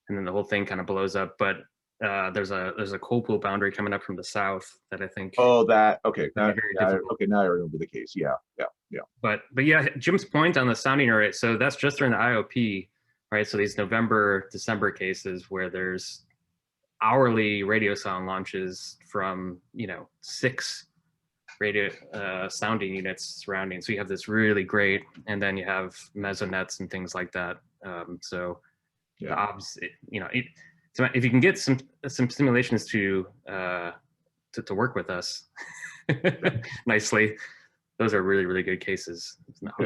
Speaker 4: and then the whole thing kind of blows up. But there's a cold pool boundary coming up from the south that I think.
Speaker 2: Oh, that okay.
Speaker 4: Okay,
Speaker 2: now I remember the case. Yeah.
Speaker 4: But yeah, Jim's point on the sounding array. So that's just during the IOP, right? So these November, December cases where there's hourly radioson launches from 6 radio sounding units surrounding. So you have this really great, and then you have mesonets and things like that. So
Speaker 2: Yeah.
Speaker 4: the obs, so if you can get some simulations to work with us nicely, those are really, really good cases.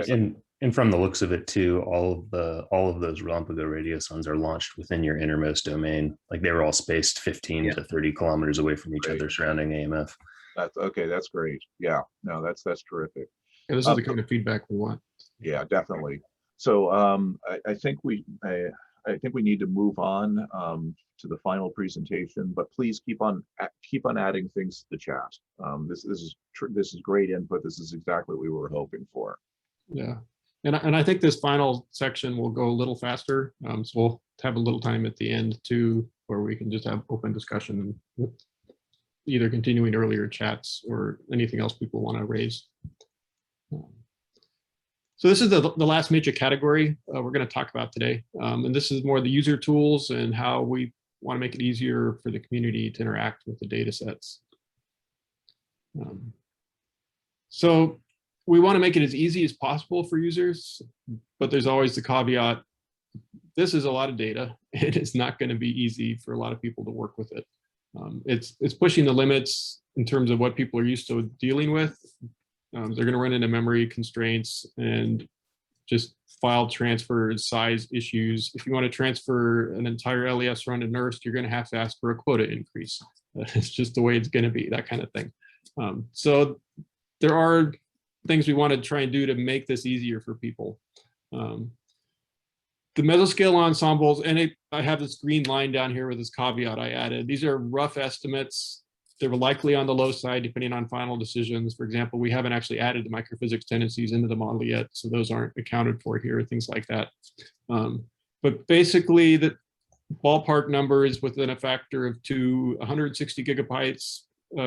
Speaker 10: And from the looks of it too, all of those Relampago radiosons are launched within your innermost domain. Like they were all spaced 15 to 30 kilometers away from each other surrounding AMF.
Speaker 2: That's okay. That's great. Yeah. No, that's terrific.
Speaker 1: Yeah, this is the kind of feedback we want.
Speaker 2: Yeah, definitely. So I think we need to move on to the final presentation, but please keep on adding things to the chat. This is great input. This is exactly what we were hoping for.
Speaker 1: Yeah, and I think this final section will go a little faster. So we'll have a little time at the end too, where we can just have open discussion, either continuing earlier chats or anything else people want to raise. So this is the last major category we're going to talk about today. And this is more the user tools and how we want to make it easier for the community to interact with the data sets. So we want to make it as easy as possible for users, but there's always the caveat. This is a lot of data. It is not going to be easy for a lot of people to work with it. It's pushing the limits in terms of what people are used to dealing with. They're going to run into memory constraints and just file transfers, size issues. If you want to transfer an entire LES run to NERST, you're going to have to ask for a quota increase. It's just the way it's going to be, that kind of thing. So there are things we want to try and do to make this easier for people. The mesoscale ensembles, and I have this green line down here with this caveat I added. These are rough estimates. They're likely on the low side, depending on final decisions. For example, we haven't actually added the microphysics tendencies into the model yet, so those aren't accounted for here, things like that. But basically, the ballpark number is within a factor of 160 gigabytes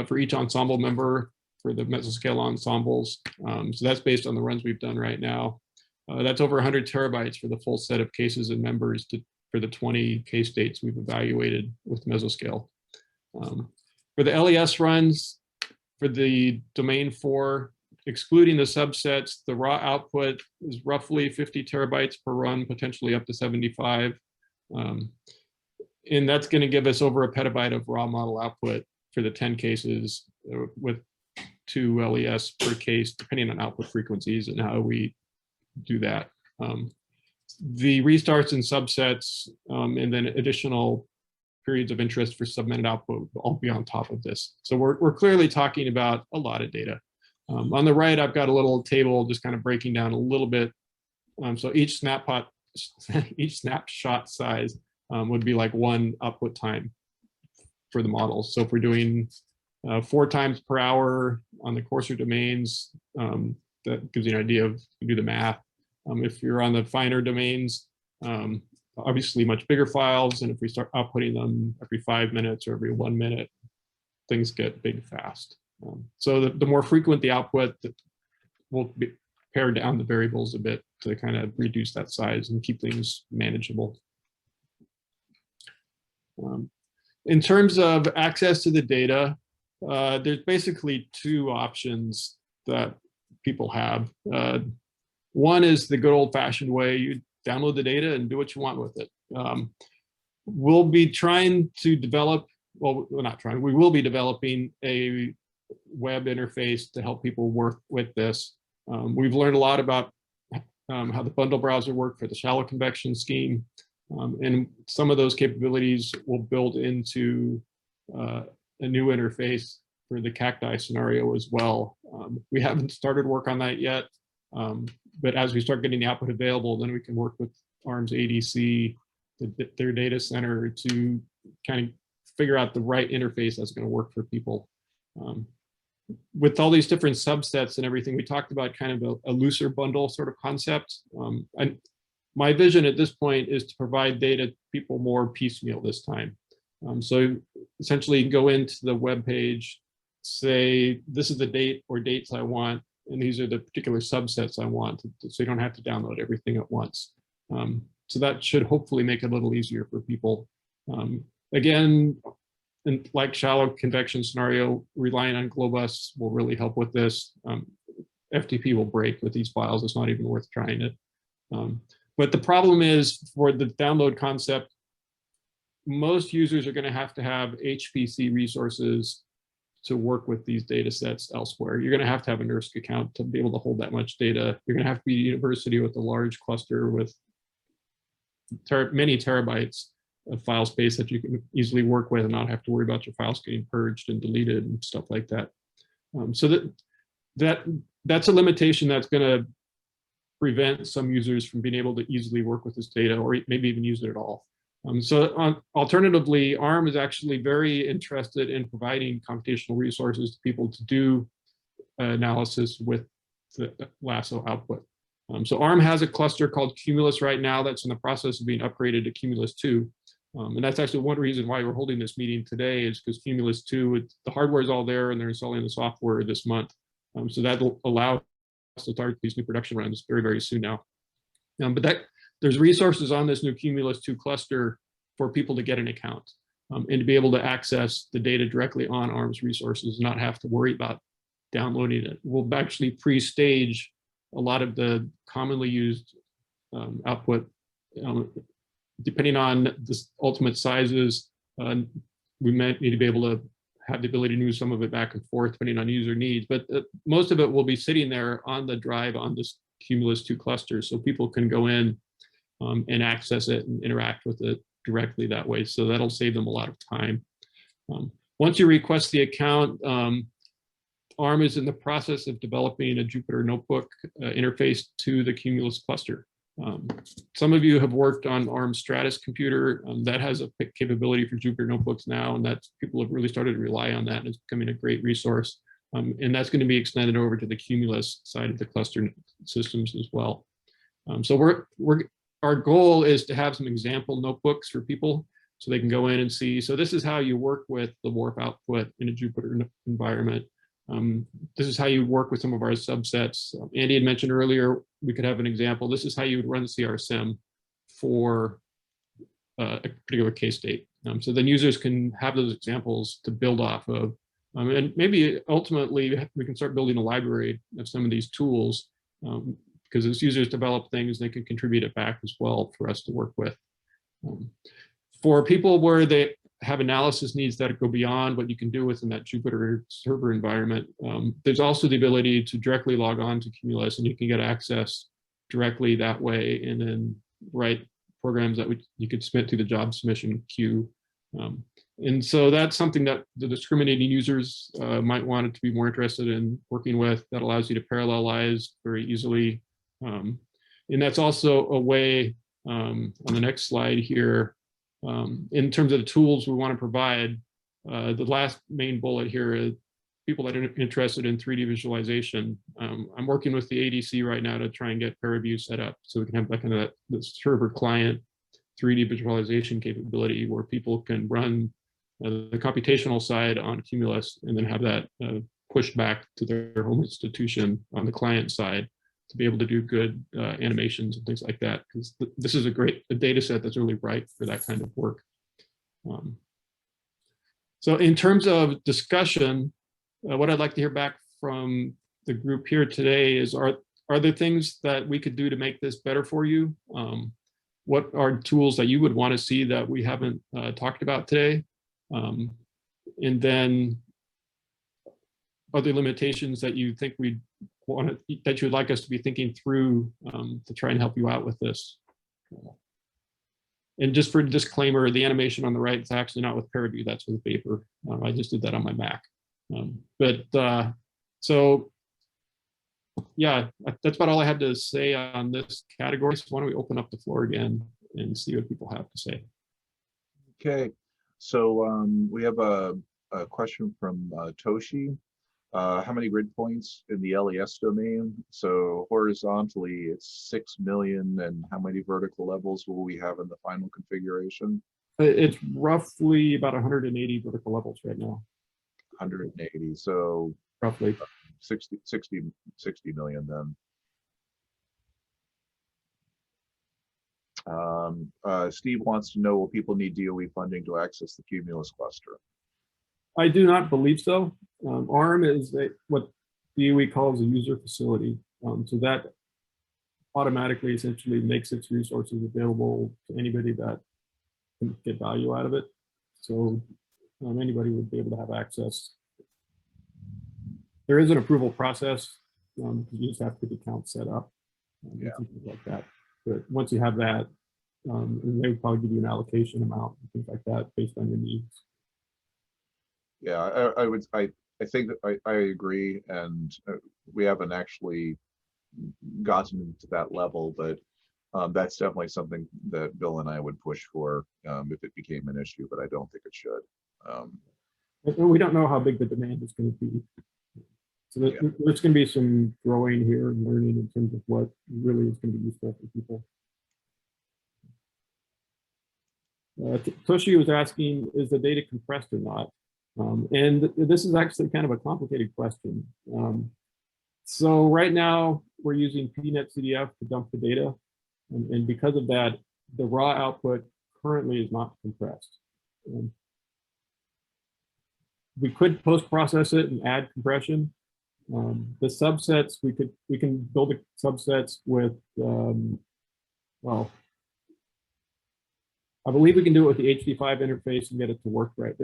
Speaker 1: for each ensemble member for the mesoscale ensembles. So that's based on the runs we've done right now. That's over 100 terabytes for the full set of cases and members for the 20 case states we've evaluated with mesoscale. For the LES runs, for the domain 4, excluding the subsets, the raw output is roughly 50 terabytes per run, potentially up to 75. And that's going to give us over a petabyte of raw model output for the 10 cases with 2 LES per case, depending on output frequencies and how we do that. The restarts and subsets, and then additional periods of interest for submitted output will all be on top of this. So we're clearly talking about a lot of data. On the right, I've got a little table just kind of breaking down a little bit. So each snapshot size would be like 1 output time for the model. So if we're doing 4 times per hour on the coarser domains, that gives you an idea of, you do the math. If you're on the finer domains, obviously much bigger files, and if we start outputting them every 5 minutes or every 1 minute, things get big fast. So the more frequent the output, we'll pare down the variables a bit to kind of reduce that size and keep things manageable. In terms of access to the data, there's basically two options that people have. One is the good old-fashioned way: you download the data and do what you want with it. We'll be trying to develop, well, we're not trying, we will be developing a web interface to help people work with this. We've learned a lot about how the bundle browser worked for the shallow convection scheme, and some of those capabilities will build into a new interface for the cacti scenario as well. We haven't started work on that yet, but as we start getting the output available, then we can work with ARM's ADC, their data center, to kind of figure out the right interface that's going to work for people. With all these different subsets and everything, we talked about kind of a looser bundle sort of concept. And my vision at this point is to provide data to people more piecemeal this time. So essentially go into the web page, say, this is the date or dates I want, and these are the particular subsets I want, so you don't have to download everything at once. So that should hopefully make it a little easier for people. Again, like shallow convection scenario, relying on Globus will really help with this. FTP will break with these files. It's not even worth trying it. But the problem is, for the download concept, most users are going to have HPC resources to work with these data sets elsewhere. You're going to have a NERSC account to be able to hold that much data. You're going to have to be a university with a large cluster with many terabytes of file space that you can easily work with and not have to worry about your files getting purged and deleted and stuff like that. So that's a limitation that's going to prevent some users from being able to easily work with this data, or maybe even use it at all. Alternatively, ARM is actually very interested in providing computational resources to people to do analysis with the LASSO output. So ARM has a cluster called Cumulus right now that's in the process of being upgraded to Cumulus 2. And that's actually one reason why we're holding this meeting today, is because Cumulus 2, the hardware is all there and they're installing the software this month. So that'll allow us to start these new production runs very, very soon now. But there's resources on this new Cumulus 2 cluster for people to get an account and to be able to access the data directly on ARM's resources and not have to worry about downloading it. We'll actually pre-stage a lot of the commonly used output. Depending on the ultimate sizes, we might need to be able to have the ability to move some of it back and forth depending on user needs, but most of it will be sitting there on the drive on this Cumulus 2 cluster, so people can go in and access it and interact with it directly that way. So that'll save them a lot of time. Once you request the account, ARM is in the process of developing a Jupyter Notebook interface to the Cumulus cluster. Some of you have worked on ARM Stratus computer that has a capability for Jupyter Notebooks now, and people have really started to rely on that, and it's becoming a great resource. And that's going to be extended over to the Cumulus side of the cluster systems as well. So our goal is to have some example notebooks for people so they can go in and see. So this is how you work with the WARP output in a Jupyter environment. This is how you work with some of our subsets. Andy had mentioned earlier, we could have an example. This is how you would run CRSIM for a particular case state. So then users can have those examples to build off of. And maybe ultimately we can start building a library of some of these tools, because as users develop things, they can contribute it back as well for us to work with. For people where they have analysis needs that go beyond what you can do within that Jupyter server environment, there's also the ability to directly log on to Cumulus, and you can get access directly that way and then write programs that you could submit to the job submission queue. And so that's something that the discriminating users might want to be more interested in working with. That allows you to parallelize very easily. And that's also a way, on the next slide here, in terms of the tools we want to provide, the last main bullet here is people that are interested in 3D visualization. I'm working with the ADC right now to try and get ParaView set up so we can have kind of the server client 3D visualization capability where people can run the computational side on Cumulus and then have that pushed back to their home institution on the client side to be able to do good animations and things like that, because this is a data set that's really ripe for that kind of work. So in terms of discussion, what I'd like to hear back from the group here today is, are there things that we could do to make this better for you? What are tools that you would want to see that we haven't talked about today? And then other limitations that you think that you would like us to be thinking through to try and help you out with this. And just for disclaimer, the animation on the right is actually not with ParaView, that's with Vapor. I just did that on my Mac. So yeah, that's about all I had to say on this category. So why don't we open up the floor again and see what people have to say.
Speaker 2: Okay, so we have a question from Toshi. How many grid points in the LES domain? So horizontally, it's 6 million, and how many vertical levels will we have in the final configuration?
Speaker 1: It's roughly about 180 vertical levels right now.
Speaker 2: 180, so
Speaker 1: roughly
Speaker 2: 60 million then. Steve wants to know, will people need DOE funding to access the Cumulus cluster?
Speaker 1: I do not believe so. ARM is what DOE calls a user facility. So that automatically essentially makes its resources available to anybody that can get value out of it. So anybody would be able to have access. There is an approval process. You just have to get accounts set up, things like that. But once you have that, they would probably give you an allocation amount and things like that based on your needs.
Speaker 2: Yeah, I think that I agree, and we haven't actually gotten to that level, but that's definitely something that Bill and I would push for if it became an issue, but I don't think it should.
Speaker 1: We don't know how big the demand is going to be. So there's going to be some growing here and learning in terms of what really is going to be useful for people. Toshi was asking, is the data compressed or not? And this is actually kind of a complicated question. So right now we're using PNetCDF to dump the data. And because of that, the raw output currently is not compressed. We could post-process it and add compression. The subsets, we can build subsets with, well, I believe we can do it with the HD5 interface and get it to work right.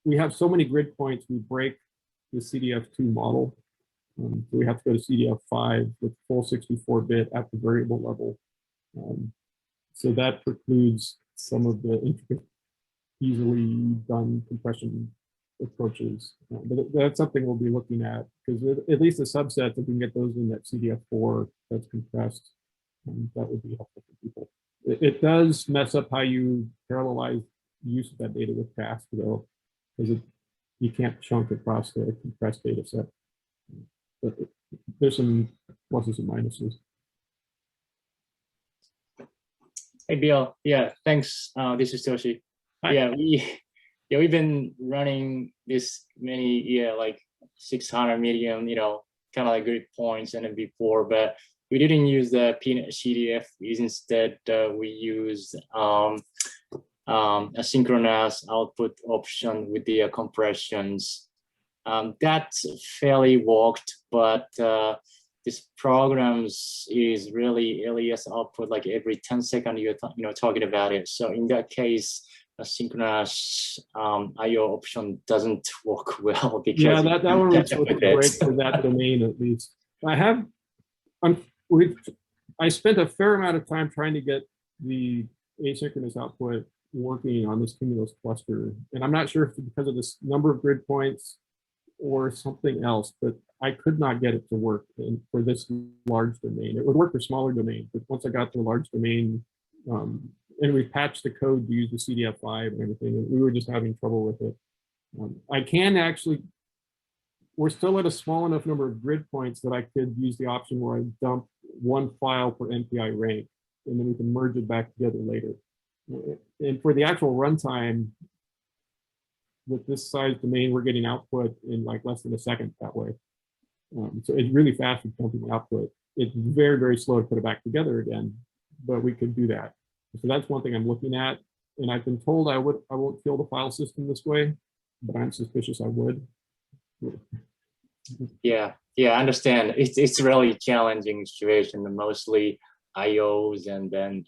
Speaker 1: We have so many grid points, we break the CDF2 model. So we have to go to CDF5 with full 64-bit at the variable level. So that precludes some of the intricate, easily done compression approaches. But that's something we'll be looking at, because at least the subsets, if we can get those in that CDF4 that's compressed, that would be helpful for people. It does mess up how you parallelize use of that data with task, though, because you can't chunk across the compressed data set. But there's some pluses and minuses.
Speaker 11: Hey, Bill. Yeah, thanks. This is Toshi. Hi. Yeah, we've been running this many, like 600 million, kind of like grid points and then before, but we didn't use the PNetCDF. Instead, we used a synchronous output option with the compressions. That fairly worked, but this program is really LES output like every 10 seconds you're talking about it. So in that case, a synchronous IO option doesn't work well because
Speaker 1: that one would break for that domain at least. I spent a fair amount of time trying to get the asynchronous output working on this Cumulus cluster, and I'm not sure if it's because of this number of grid points or something else, but I could not get it to work for this large domain. It would work for smaller domains, but once I got to a large domain, and we patched the code to use the CDF5 and everything, and we were just having trouble with it. I can actually, we're still at a small enough number of grid points that I could use the option where I dump one file per NPI rank, and then we can merge it back together later. And for the actual runtime, with this size domain, we're getting output in like less than a second that way. So it's really fast at pumping output. It's very, very slow to put it back together again, but we could do that. So that's one thing I'm looking at. And I've been told I won't kill the file system this way, but I'm suspicious I would.
Speaker 11: Yeah, I understand. It's really challenging situation, mostly IOs, and then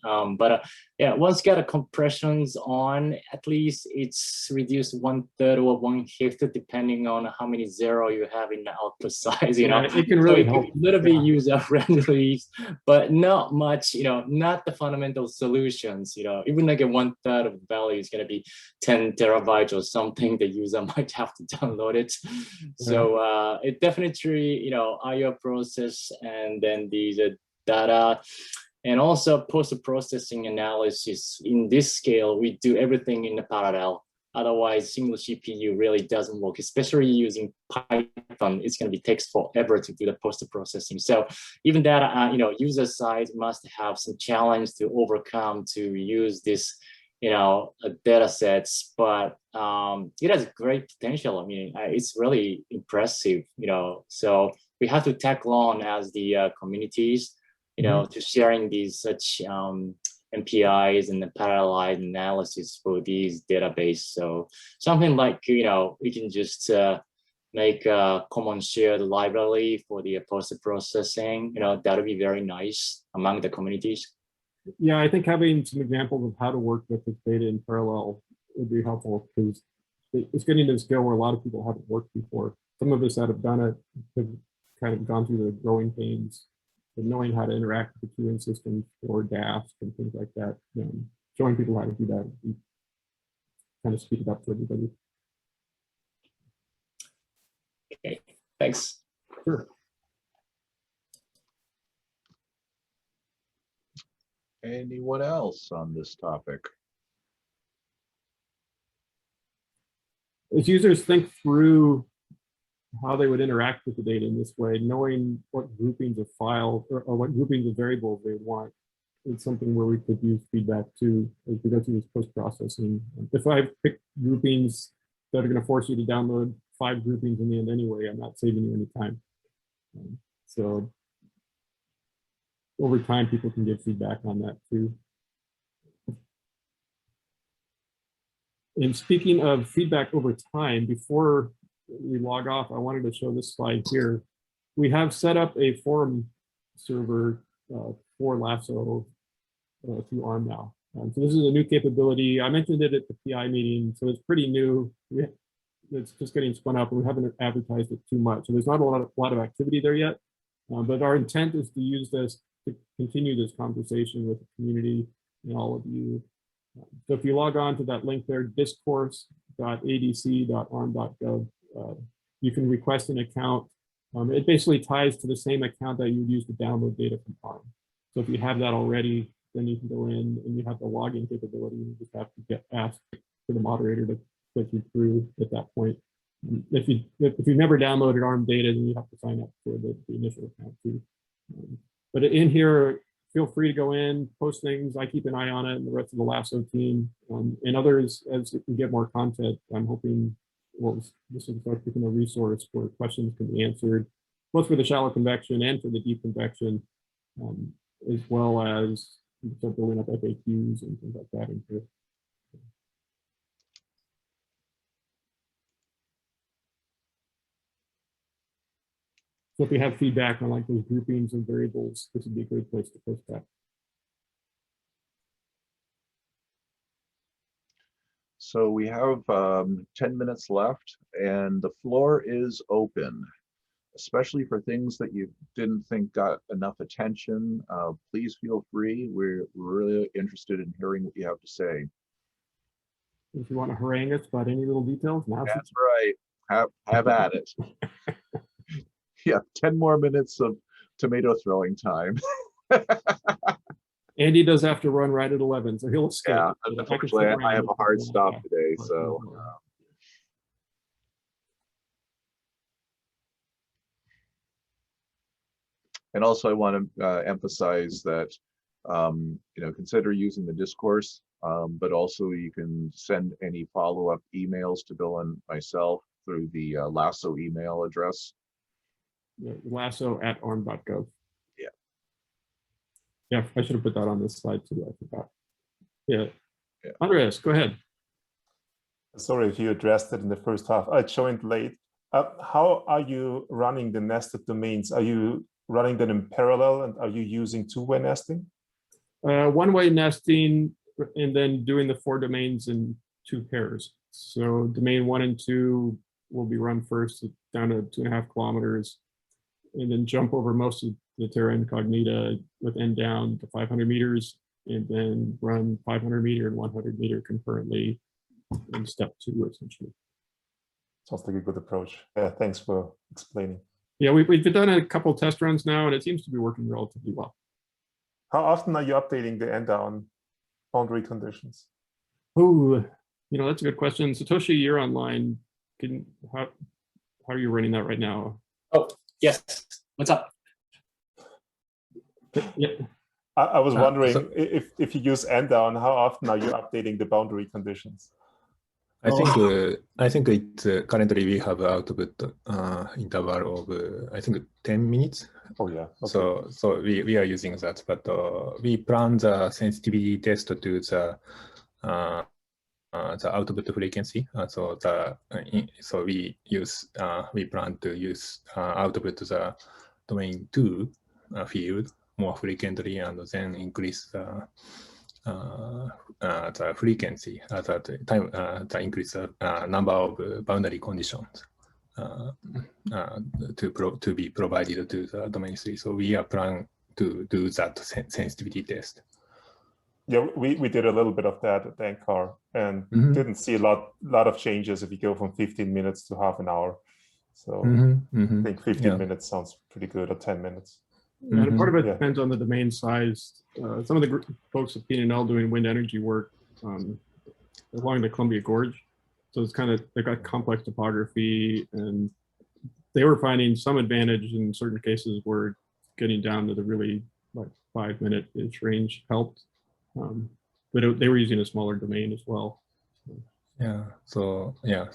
Speaker 11: yeah, once got a compressions on, at least it's reduced 1/3 or 1/5 depending on how many zero you have in the output size. You know,
Speaker 1: it can really help.
Speaker 11: A little bit user friendly, but not much. You know, not the fundamental solutions. You know, even like a 1/3 of the value is going to be 10 terabytes or something. The user might have to download it. So it definitely, you know, IO process and then these data, and also post-processing analysis. In this scale, we do everything in the parallel. Otherwise, single CPU really doesn't work, especially using Python. It's going to be takes forever to do the post-processing. So even that, you know, user side must have some challenge to overcome to use this, you know, data sets. But it has great potential. I mean, it's really impressive, you know. So we have to tackle on as the communities, you know, to sharing these such MPIs and the parallelized analysis for these database. So something like, you know, we can just make a common shared library for the post-processing, you know, that would be very nice among the communities.
Speaker 1: Yeah, I think having some examples of how to work with this data in parallel would be helpful, because it's getting to the scale where a lot of people haven't worked before. Some of us that have done it have kind of gone through the growing pains of knowing how to interact with the queuing systems for DAFs and things like that. Showing people how to do that would kind of speed it up for everybody.
Speaker 11: Okay, thanks.
Speaker 1: Sure.
Speaker 2: Anyone else on this topic?
Speaker 1: As users think through how they would interact with the data in this way, knowing what groupings of files or what groupings of variables they want, it's something where we could use feedback too as we go through this post-processing. If I pick groupings that are going to force you to download 5 groupings in the end anyway, I'm not saving you any time. So over time, people can give feedback on that too. And speaking of feedback over time, before we log off, I wanted to show this slide here. We have set up a forum server for Lasso through ARM now. So this is a new capability. I mentioned it at the PI meeting, so it's pretty new. It's just getting spun up, and we haven't advertised it too much. So there's not a lot of activity there yet, but our intent is to use this to continue this conversation with the community and all of you. So if you log on to that link there, discourse.adc.arm.gov, you can request an account. It basically ties to the same account that you would use to download data from ARM. So if you have that already, then you can go in and you have the login capability. You just have to get asked for the moderator to click you through at that point. If you've never downloaded ARM data, then you have to sign up for the initial account too. But in here, feel free to go in, post things. I keep an eye on it, and the rest of the Lasso team and others, as we get more content. I'm hoping this will start becoming a resource where questions can be answered, both for the shallow convection and for the deep convection, as well as start building up FAQs and things like that into it. So if you have feedback on like those groupings and variables, this would be a great place to post that.
Speaker 2: So we have 10 minutes left, and the floor is open, especially for things that you didn't think got enough attention. Please feel free. We're really interested in hearing what you have to say.
Speaker 1: If you want to harangue us about any little details, now
Speaker 2: that's right. Have at it. Yeah, 10 more minutes of tomato throwing time.
Speaker 1: Andy does have to run right at 11, so he'll escape.
Speaker 2: Yeah, unfortunately, I have a hard stop today, so. And also, I want to emphasize that, you know, consider using the discourse But also you can send any follow-up emails to Bill and myself through the LASSO email address.
Speaker 1: lasso@orm.gov.
Speaker 2: Yeah.
Speaker 1: Yeah, I should have put that on this slide too. I forgot. Yeah.
Speaker 2: Yeah.
Speaker 1: Andreas, go ahead.
Speaker 12: Sorry if you addressed it in the first half. I joined late. How are you running the nested domains? Are you running them in parallel, and are you using two-way nesting?
Speaker 1: One-way nesting, and then doing the 4 domains in 2 pairs. So domain 1 and 2 will be run first down to 2.5 kilometers, and then jump over most of the terra incognita with end down to 500 meters, and then run 500 meter and 100 meter concurrently in step 2, essentially.
Speaker 12: Sounds like a good approach. Thanks for explaining.
Speaker 1: Yeah, we've done a couple test runs now, and it seems to be working relatively well.
Speaker 12: How often are you updating the end down boundary conditions?
Speaker 1: Oh, that's a good question. Satoshi, you're online. How are you running that right now?
Speaker 11: Oh, yes. What's up?
Speaker 1: Yeah.
Speaker 12: I was wondering
Speaker 8: so-
Speaker 12: if you use end down, how often are you updating the boundary conditions?
Speaker 8: I think it's currently we have output interval of I think 10 minutes.
Speaker 12: Oh yeah. Okay.
Speaker 8: So we are using that, but we plan the sensitivity test to the output frequency. So we plan to use output to the domain 2 field more frequently, and then increase the frequency, the time, the increase number of boundary conditions to be provided to the domain 3. So we are planning to do that sensitivity test.
Speaker 12: Yeah, we did a little bit of that at Anchor, and didn't see a lot of changes if you go from 15 minutes to half an hour. So I think 15 minutes sounds pretty good, or 10 minutes.
Speaker 1: And part of it depends on the domain size. Some of the folks at PNL doing wind energy work along the Columbia Gorge. So it's they've got complex topography, and they were finding some advantage in certain cases where getting down to the really 5-minute-ish range helped. But they were using a smaller domain as well.
Speaker 8: So the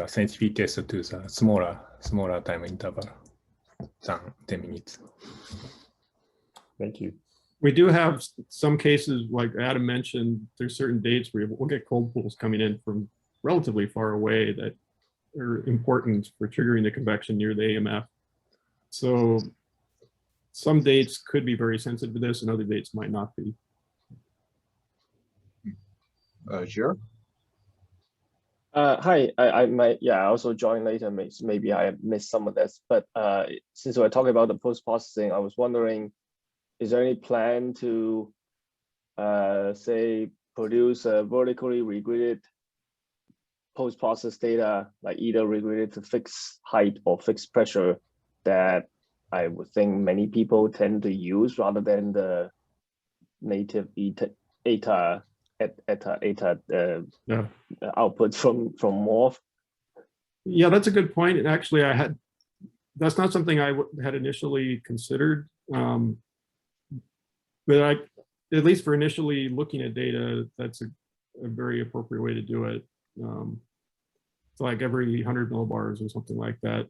Speaker 8: sensitivity test to the smaller time interval than 10 minutes.
Speaker 12: Thank you.
Speaker 1: We do have some cases, like Adam mentioned, there's certain dates where we'll get cold pools coming in from relatively far away that are important for triggering the convection near the AMF. So some dates could be very sensitive to this, and other dates might not be.
Speaker 2: Sure.
Speaker 13: Hi, I also joined later. Maybe I missed some of this, but since we're talking about the post-processing, I was wondering, is there any plan to, say, produce a vertically regraded post-process data, like either regraded to fixed height or fixed pressure, that I would think many people tend to use rather than the native ETA output from Morph?
Speaker 1: Yeah, that's a good point. And actually, that's not something I had initially considered. But at least for initially looking at data, that's a very appropriate way to do it. It's like every 100 millibars or something like that,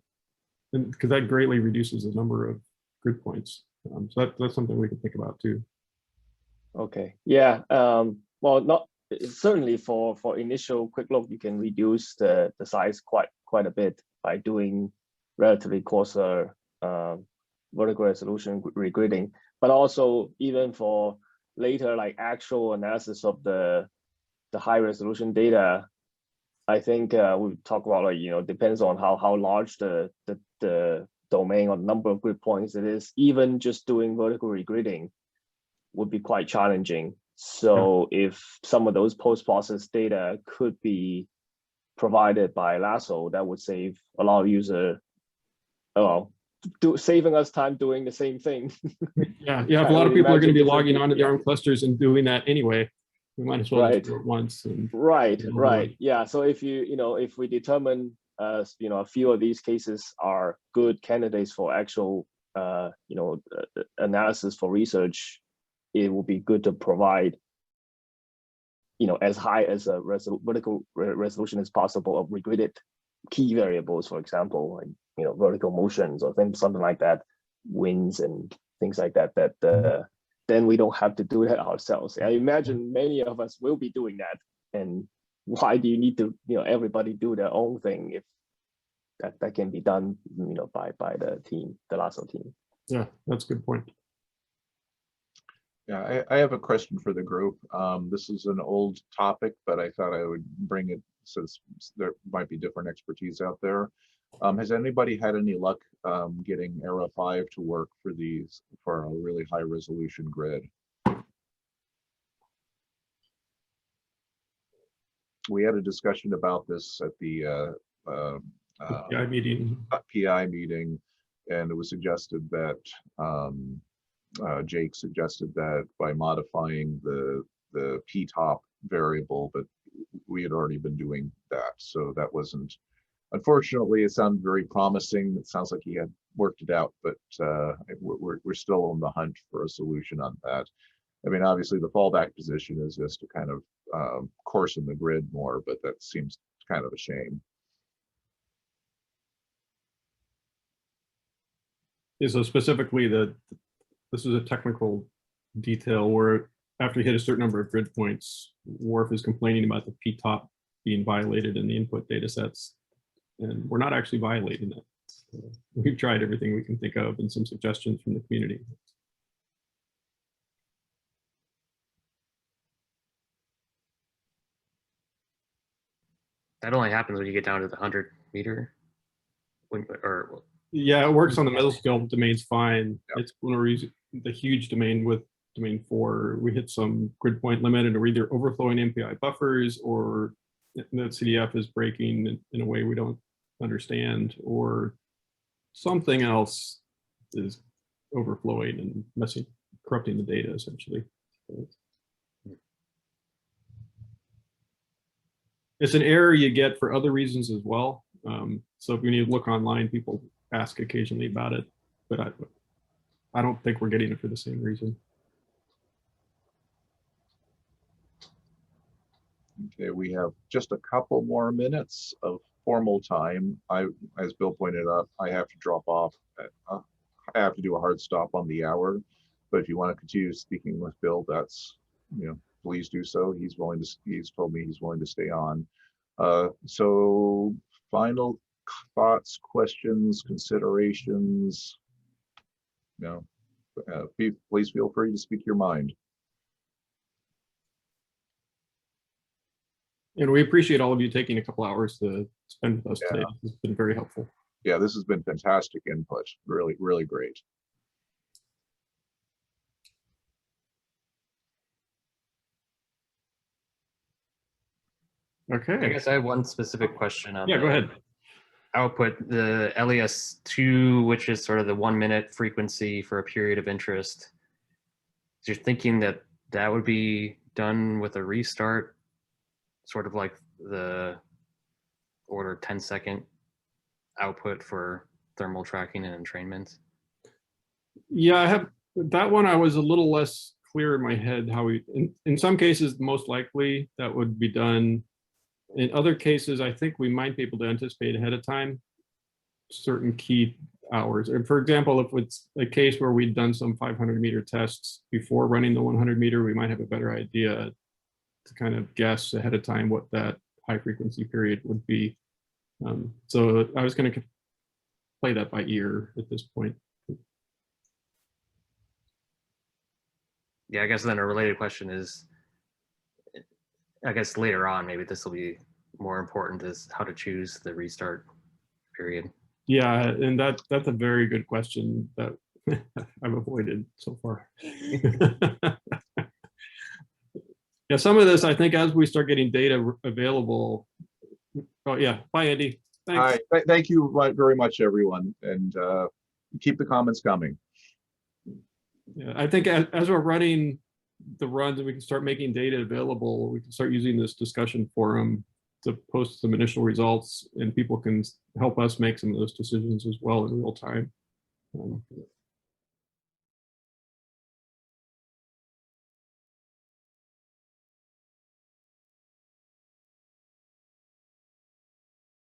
Speaker 1: and because that greatly reduces the number of grid points. So that's something we can think about too.
Speaker 13: Okay. Yeah. Well, not certainly for initial quick look, you can reduce the size quite a bit by doing relatively coarser vertical resolution regridding. But also even for later, like actual analysis of the high resolution data, I think we talk about, like, depends on how large the domain or number of grid points it is. Even just doing vertical regridding would be quite challenging. So if some of those post-process data could be provided by Lasso, that would save a lot of saving us time doing the same thing.
Speaker 1: Yeah, if a lot of people are going to be logging onto their own clusters and doing that anyway, we might as well just do it once.
Speaker 13: Right. Yeah. So if if we determine a few of these cases are good candidates for actual analysis for research, it will be good to provide as high as a vertical resolution as possible of regraded key variables, for example, like vertical motions or something like that, winds and things like that. Then we don't have to do that ourselves. I imagine many of us will be doing that. And why do you need to everybody do their own thing if that can be done by the team, the LASSO team?
Speaker 1: Yeah, that's a good point.
Speaker 2: Yeah, I have a question for the group. This is an old topic, but I thought I would bring it since there might be different expertise out there. Has anybody had any luck getting Aero 5 to work for a really high resolution grid? We had a discussion about this at the
Speaker 1: PI
Speaker 2: meeting, and it was suggested that Jake suggested that by modifying the p-top variable, but we had already been doing that, so that wasn't. Unfortunately, it sounded very promising. It sounds like he had worked it out, but we're still on the hunt for a solution on that. I mean, obviously, the fallback position is just to kind of coarsen the grid more, but that seems kind of a shame.
Speaker 1: Yeah, so specifically, this is a technical detail where after you hit a certain number of grid points, WRF is complaining about the p-top being violated in the input data sets. And we're not actually violating it. So we've tried everything we can think of and some suggestions from the community.
Speaker 4: That only happens when you get down to the 100 meter.
Speaker 1: Yeah, it works on the mesoscale domains fine. Yep. It's when we're using the huge domain with domain 4, we hit some grid point limit and we're either overflowing MPI buffers or the CDF is breaking in a way we don't understand, or something else is overflowing and corrupting the data essentially. It's an error you get for other reasons as well. So if you need to look online, people ask occasionally about it, but I don't think we're getting it for the same reason.
Speaker 2: Okay, we have just a couple more minutes of formal time. As Bill pointed out, I have to drop off. I have to do a hard stop on the hour, but if you want to continue speaking with Bill, that's, please do so. He's told me he's willing to stay on. So final thoughts, questions, considerations, please feel free to speak your mind.
Speaker 1: And we appreciate all of you taking a couple hours to spend with us today. It's been very helpful.
Speaker 2: Yeah, this has been fantastic input. Really, really great.
Speaker 1: Okay.
Speaker 4: I guess I have one specific question on
Speaker 1: go ahead.
Speaker 4: Output, the LES2, which is sort of the 1 minute frequency for a period of interest. So you're thinking that that would be done with a restart, sort of like the order 10-second output for thermal tracking and entrainment?
Speaker 1: Yeah, I have that one. I was a little less clear in my head how in some cases, most likely that would be done. In other cases, I think we might be able to anticipate ahead of time certain key hours. Or for example, if it's a case where we'd done some 500 meter tests before running the 100 meter, we might have a better idea to kind of guess ahead of time what that high frequency period would be. So I was going to play that by ear at this point.
Speaker 4: Yeah, I guess then a related question is, I guess later on, maybe this will be more important, is how to choose the restart period.
Speaker 1: Yeah, and that's a very good question that I've avoided so far. Yeah, some of this, I think, as we start getting data available. Oh yeah, bye Andy. Thanks.
Speaker 2: All right, thank you very much, everyone, and keep the comments coming.
Speaker 1: Yeah, I think as we're running the runs and we can start making data available, we can start using this discussion forum to post some initial results, and people can help us make some of those decisions as well in real time.